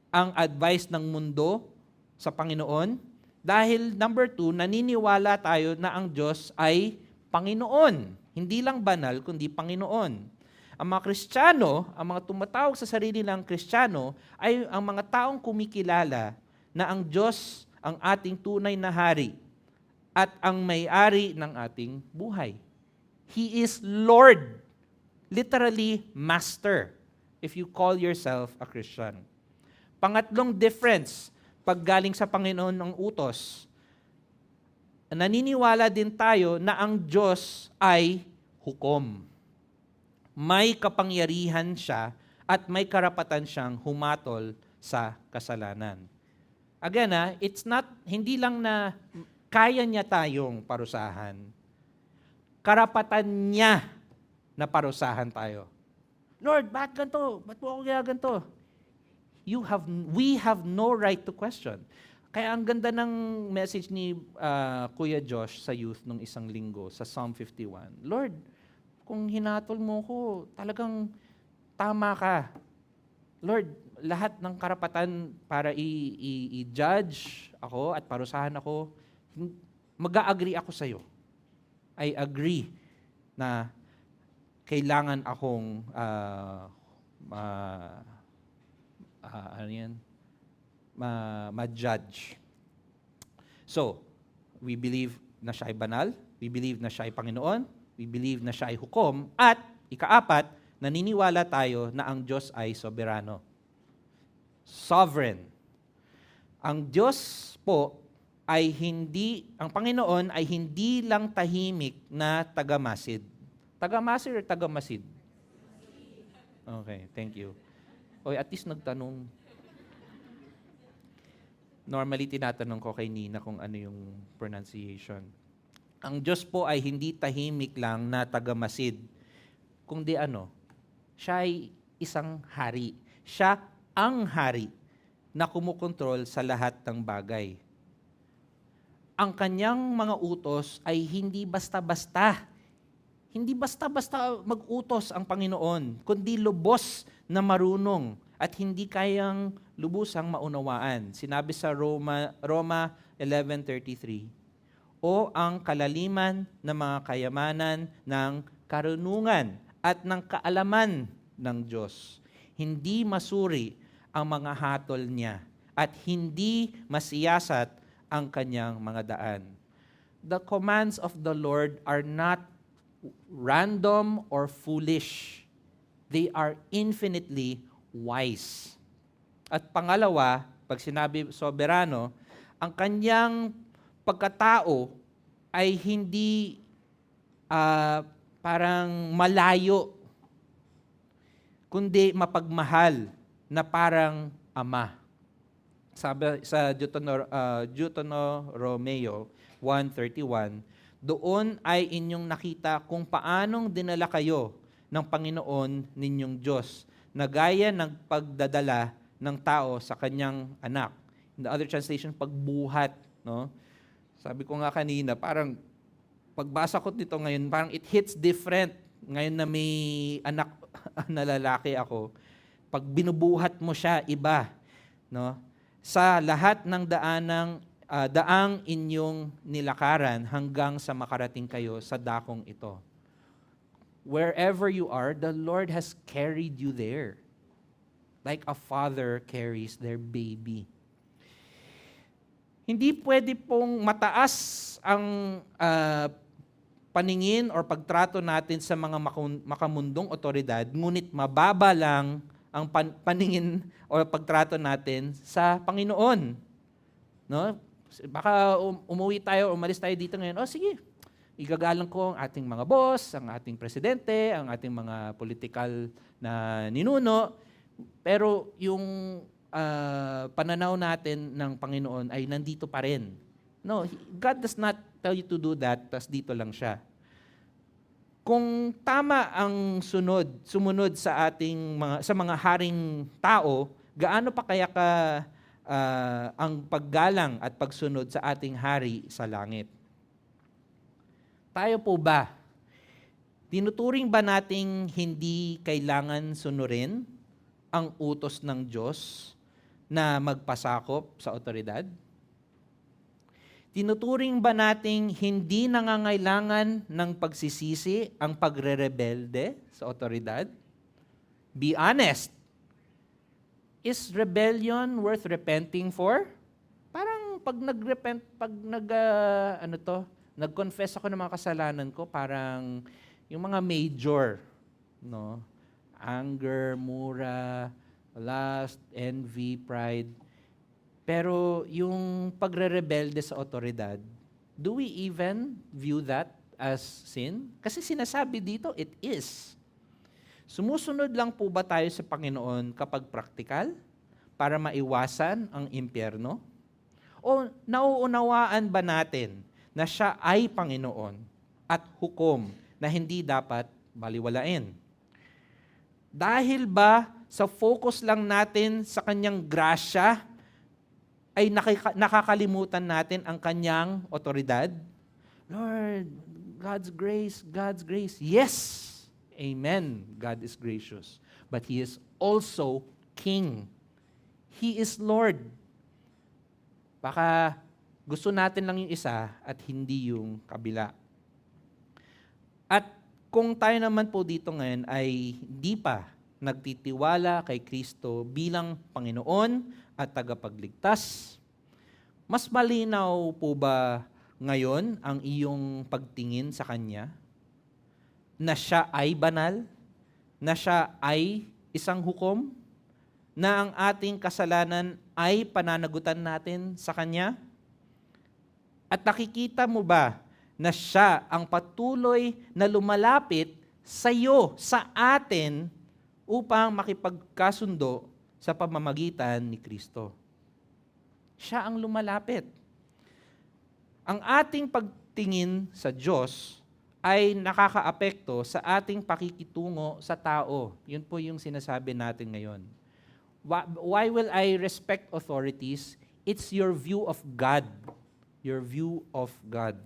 ang advice ng mundo sa Panginoon? Dahil number 2, naniniwala tayo na ang Diyos ay Panginoon. Hindi lang banal, kundi Panginoon. Ang mga Kristiyano, ang mga tumatawag sa sarili ng Kristiyano, ay ang mga taong kumikilala na ang Diyos ang ating tunay na hari at ang may-ari ng ating buhay. He is Lord, literally Master, if you call yourself a Christian. Pangatlong difference, pag galing sa Panginoon ng utos, naniniwala din tayo na ang Diyos ay hukom. May kapangyarihan siya at may karapatan siyang humatol sa kasalanan. Again, hindi lang na kaya niya tayong parusahan. Karapatan niya na parusahan tayo. Lord, bakit ganito? Ba't mo ako ginaganto? We have no right to question. Kaya ang ganda ng message ni Kuya Josh sa youth nung isang linggo sa Psalm 51. Lord, kung hinatol mo ko, talagang tama ka. Lord, lahat ng karapatan para i-judge ako at parusahan ako, mag-a-agree ako sa'yo. I agree na kailangan akong ma-judge. So, we believe na siya ay banal, we believe na siya ay Panginoon, we believe na siya ay hukom, at ikaapat, naniniwala tayo na ang Diyos ay soberano. Sovereign. Ang Diyos po ay ang Panginoon ay hindi lang tahimik na tagamasid. Tagamasid or tagamasid? Okay, thank you. Oy, at least nagtanong. Normally, tinatanong ko kay Nina kung ano yung pronunciation. Ang Diyos po ay hindi tahimik lang na tagamasid, kundi siya ay isang hari. Siya ang hari na kumukontrol sa lahat ng bagay. Ang kanyang mga utos ay hindi basta-basta. Hindi basta-basta mag-utos ang Panginoon, kundi lubos na marunong at hindi kayang lubusang maunawaan. Sinabi sa Roma 11:33, o ang kalaliman ng mga kayamanan ng karunungan at ng kaalaman ng Diyos. Hindi masuri ang mga hatol niya at hindi masiyasat ang kanyang mga daan. The commands of the Lord are not random or foolish. They are infinitely wise. At pangalawa, pag sinabi soberano, ang kanyang pagkatao ay hindi parang malayo, kundi mapagmahal na parang ama. Sabi sa Deuteronomio 1:31, doon ay inyong nakita kung paanong dinala kayo ng Panginoon ninyong Diyos, na gaya ng pagdadala ng tao sa kanyang anak. In the other translation, pagbuhat. No? Sabi ko nga kanina, parang pagbasa ko dito ngayon, parang it hits different. Ngayon na may anak na lalaki ako, pag binubuhat mo siya, iba. No? Sa lahat ng daang inyong nilakaran hanggang sa makarating kayo sa dakong ito. Wherever you are, the Lord has carried you there. Like a father carries their baby. Hindi pwede pong mataas ang paningin or pagtrato natin sa mga makamundong otoridad, ngunit mababa lang ang paningin o pagtrato natin sa Panginoon. No? Baka umuwi tayo, umalis tayo dito ngayon, sige, igagalang ko ang ating mga boss, ang ating presidente, ang ating mga political na ninuno, pero yung pananaw natin ng Panginoon ay nandito pa rin. No, God does not tell you to do that, tas dito lang siya. Kung tama ang sumunod sa mga haring tao, gaano pa kaya ang paggalang at pagsunod sa ating hari sa langit? Tayo po ba? Tinuturing ba nating hindi kailangan sunurin ang utos ng Diyos na magpasakop sa otoridad? Tinuturing ba nating hindi nangangailangan ng pagsisisi ang pagrerebelde sa otoridad? Be honest. Is rebellion worth repenting for? Parang pag nag-confess ako ng mga kasalanan ko, parang yung mga major, no? Anger, mura, lust, envy, pride. Pero yung pagre-rebelde sa otoridad, do we even view that as sin? Kasi sinasabi dito, it is. Sumusunod lang po ba tayo sa Panginoon kapag praktikal para maiwasan ang impyerno? O nauunawaan ba natin na siya ay Panginoon at hukom na hindi dapat baliwalain? Dahil ba sa focus lang natin sa kanyang grasya, ay nakakalimutan natin ang kanyang otoridad? Lord, God's grace, God's grace. Yes, amen, God is gracious. But He is also King. He is Lord. Baka gusto natin lang yung isa at hindi yung kabila. At kung tayo naman po dito ngayon ay di pa nagtitiwala kay Kristo bilang Panginoon at tagapagligtas, mas malinaw po ba ngayon ang iyong pagtingin sa Kanya? Na siya ay banal? Na siya ay isang hukom? Na ang ating kasalanan ay pananagutan natin sa Kanya? At nakikita mo ba na siya ang patuloy na lumalapit sa iyo, sa atin, upang makipagkasundo sa pamamagitan ni Kristo? Siya ang lumalapit. Ang ating pagtingin sa Diyos ay nakakaapekto sa ating pakikitungo sa tao. Yun po yung sinasabi natin ngayon. Why will I respect authorities? It's your view of God. Your view of God.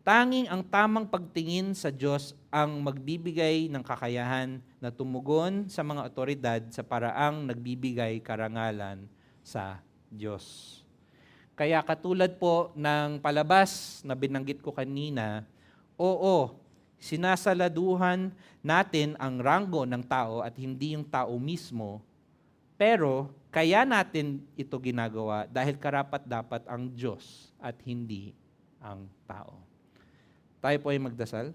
Tanging ang tamang pagtingin sa Diyos ang magbibigay ng kakayahan na tumugon sa mga otoridad sa paraang nagbibigay karangalan sa Diyos. Kaya katulad po ng palabas na binanggit ko kanina, oo, sinasaladuhan natin ang ranggo ng tao at hindi yung tao mismo, pero kaya natin ito ginagawa dahil karapat-dapat ang Diyos at hindi ang tao. Tayo po ay magdasal.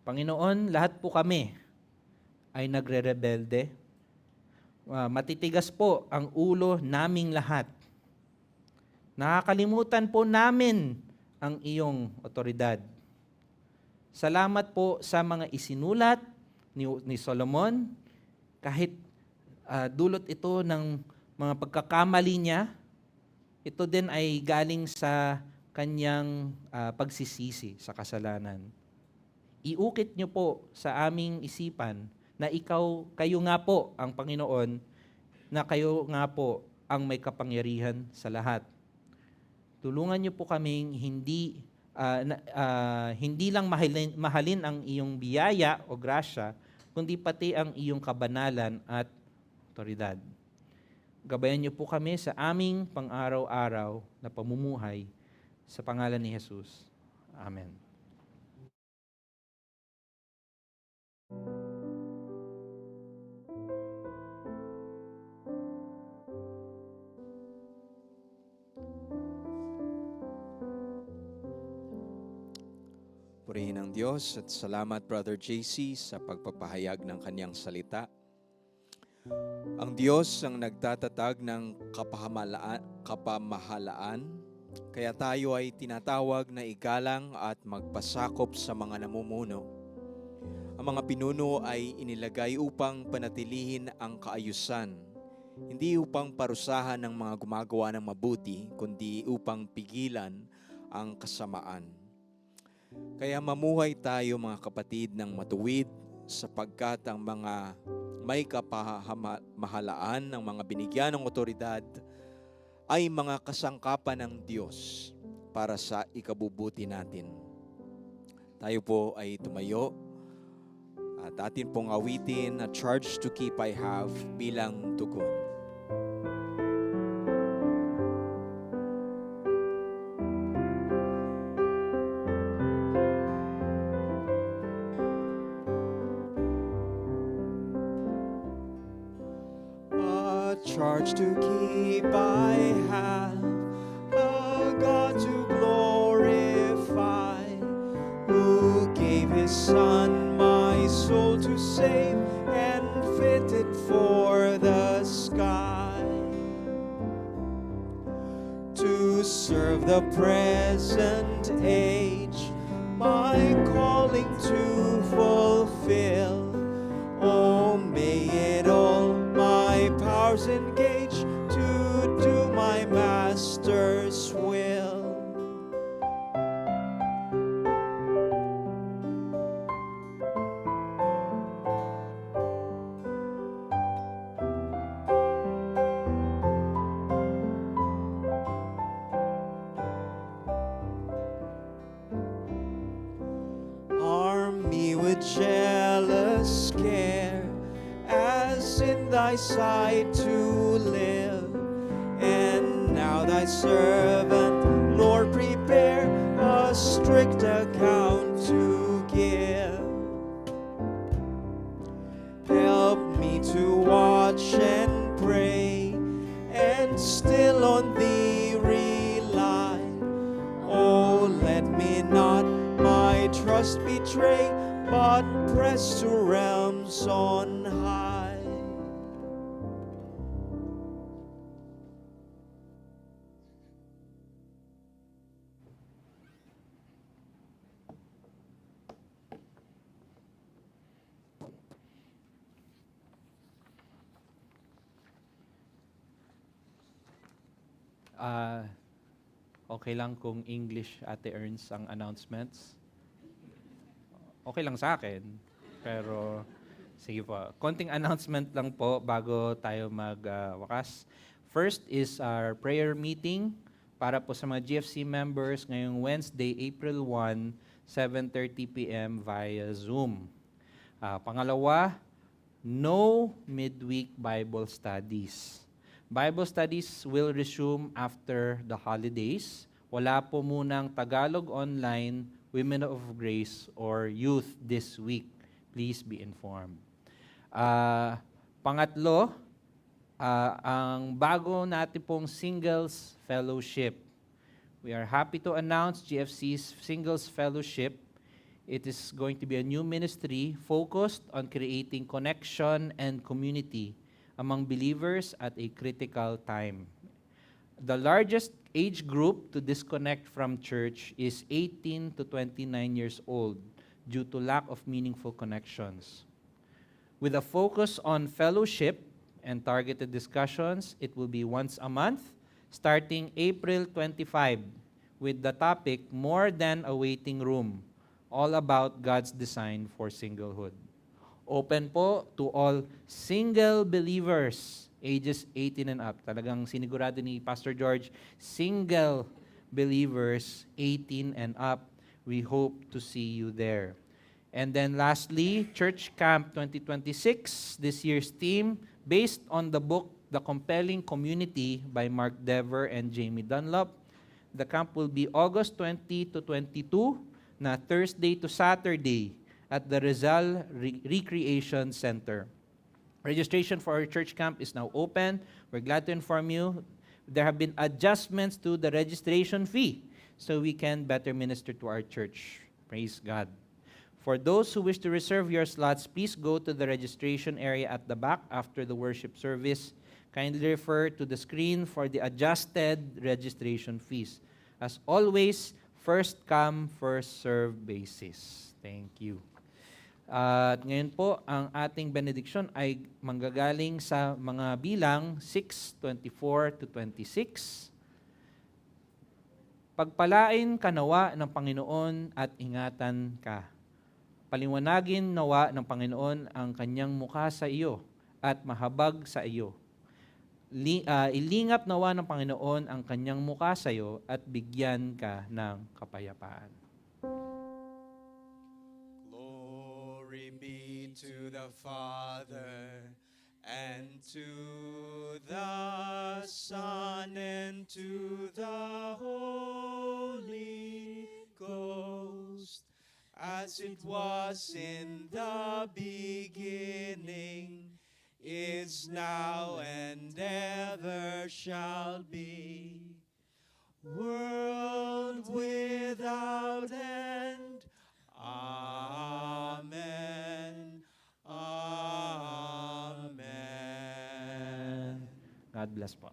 Panginoon, lahat po kami ay nagre-rebelde. Matitigas po ang ulo naming lahat. Nakakalimutan po namin ang iyong otoridad. Salamat po sa mga isinulat ni Solomon, kahit dulot ito ng mga pagkakamali niya, ito din ay galing sa kanyang pagsisisi sa kasalanan. Iukit niyo po sa aming isipan na kayo nga po ang Panginoon, na kayo nga po ang may kapangyarihan sa lahat. Tulungan niyo po kaming hindi lang mahalin ang iyong biyaya o grasya, kundi pati ang iyong kabanalan at otoridad. Gabayan niyo po kami sa aming pang-araw-araw na pamumuhay sa pangalan ni Jesus. Amen. Purihin ang Diyos at salamat Brother JC sa pagpapahayag ng kanyang salita. Ang Diyos ang nagtatatag ng kapamahalaan, kaya tayo ay tinatawag na igalang at magpasakop sa mga namumuno. Ang mga pinuno ay inilagay upang panatilihin ang kaayusan, hindi upang parusahan ng mga gumagawa ng mabuti, kundi upang pigilan ang kasamaan. Kaya mamuhay tayo mga kapatid ng matuwid sapagkat ang mga may kapahamahalaan ng mga binigyan ng otoridad ay mga kasangkapan ng Diyos para sa ikabubuti natin. Tayo po ay tumayo at atin pong awitin "A Charge to Keep I Have" bilang tugon. A charge to keep I have, a God to glorify, who gave His Son my soul to save and fitted for the sky. To serve the present age, my calling to fulfill. Oh, may it all my powers engage to do my Master's will. Arm me with jealous care, as in thy sight to live. And now thy servant, Lord, prepare a strict account to give. Help me to watch and pray, and still on thee rely. Oh, let me not my trust betray, but press to realms on high. Okay lang kung English, Ate Ernst, ang announcements. Okay lang sa akin, pero sige po. Konting announcement lang po bago tayo magwakas. First is our prayer meeting para po sa mga GFC members ngayong Wednesday, April 1, 7:30 p.m. via Zoom. Pangalawa, no midweek Bible studies. Bible studies will resume after the holidays. Wala po munang Tagalog online, Women of Grace, or Youth this week. Please be informed. Pangatlo, ang bago natin pong Singles Fellowship. We are happy to announce GFC's Singles Fellowship. It is going to be a new ministry focused on creating connection and community among believers at a critical time. The largest age group to disconnect from church is 18 to 29 years old due to lack of meaningful connections. With a focus on fellowship and targeted discussions, it will be once a month, starting April 25, with the topic More Than a Waiting Room, all about God's design for singlehood. Open po to all single believers, ages 18 and up. Talagang sinigurado ni Pastor George, single believers 18 and up. We hope to see you there. And then lastly, Church Camp 2026, this year's theme, based on the book The Compelling Community by Mark Dever and Jamie Dunlop. The camp will be August 20 to 22, na Thursday to Saturday, at the Rizal Recreation Center. Registration for our church camp is now open. We're glad to inform you there have been adjustments to the registration fee so we can better minister to our church. Praise God. For those who wish to reserve your slots, please go to the registration area at the back after the worship service. Kindly refer to the screen for the adjusted registration fees. As always, first come, first serve basis. Thank you. At ngayon po, ang ating benediction ay manggagaling sa mga bilang 6:24 to 26. Pagpalain ka nawa ng Panginoon at ingatan ka. Paliwanagin nawa ng Panginoon ang kanyang mukha sa iyo at mahabag sa iyo. Ilingap nawa ng Panginoon ang kanyang mukha sa iyo at bigyan ka ng kapayapaan. Glory be to the Father, and to the Son, and to the Holy Ghost, as it was in the beginning, is now, and ever shall be, world without end. Amen. Amen. God bless po.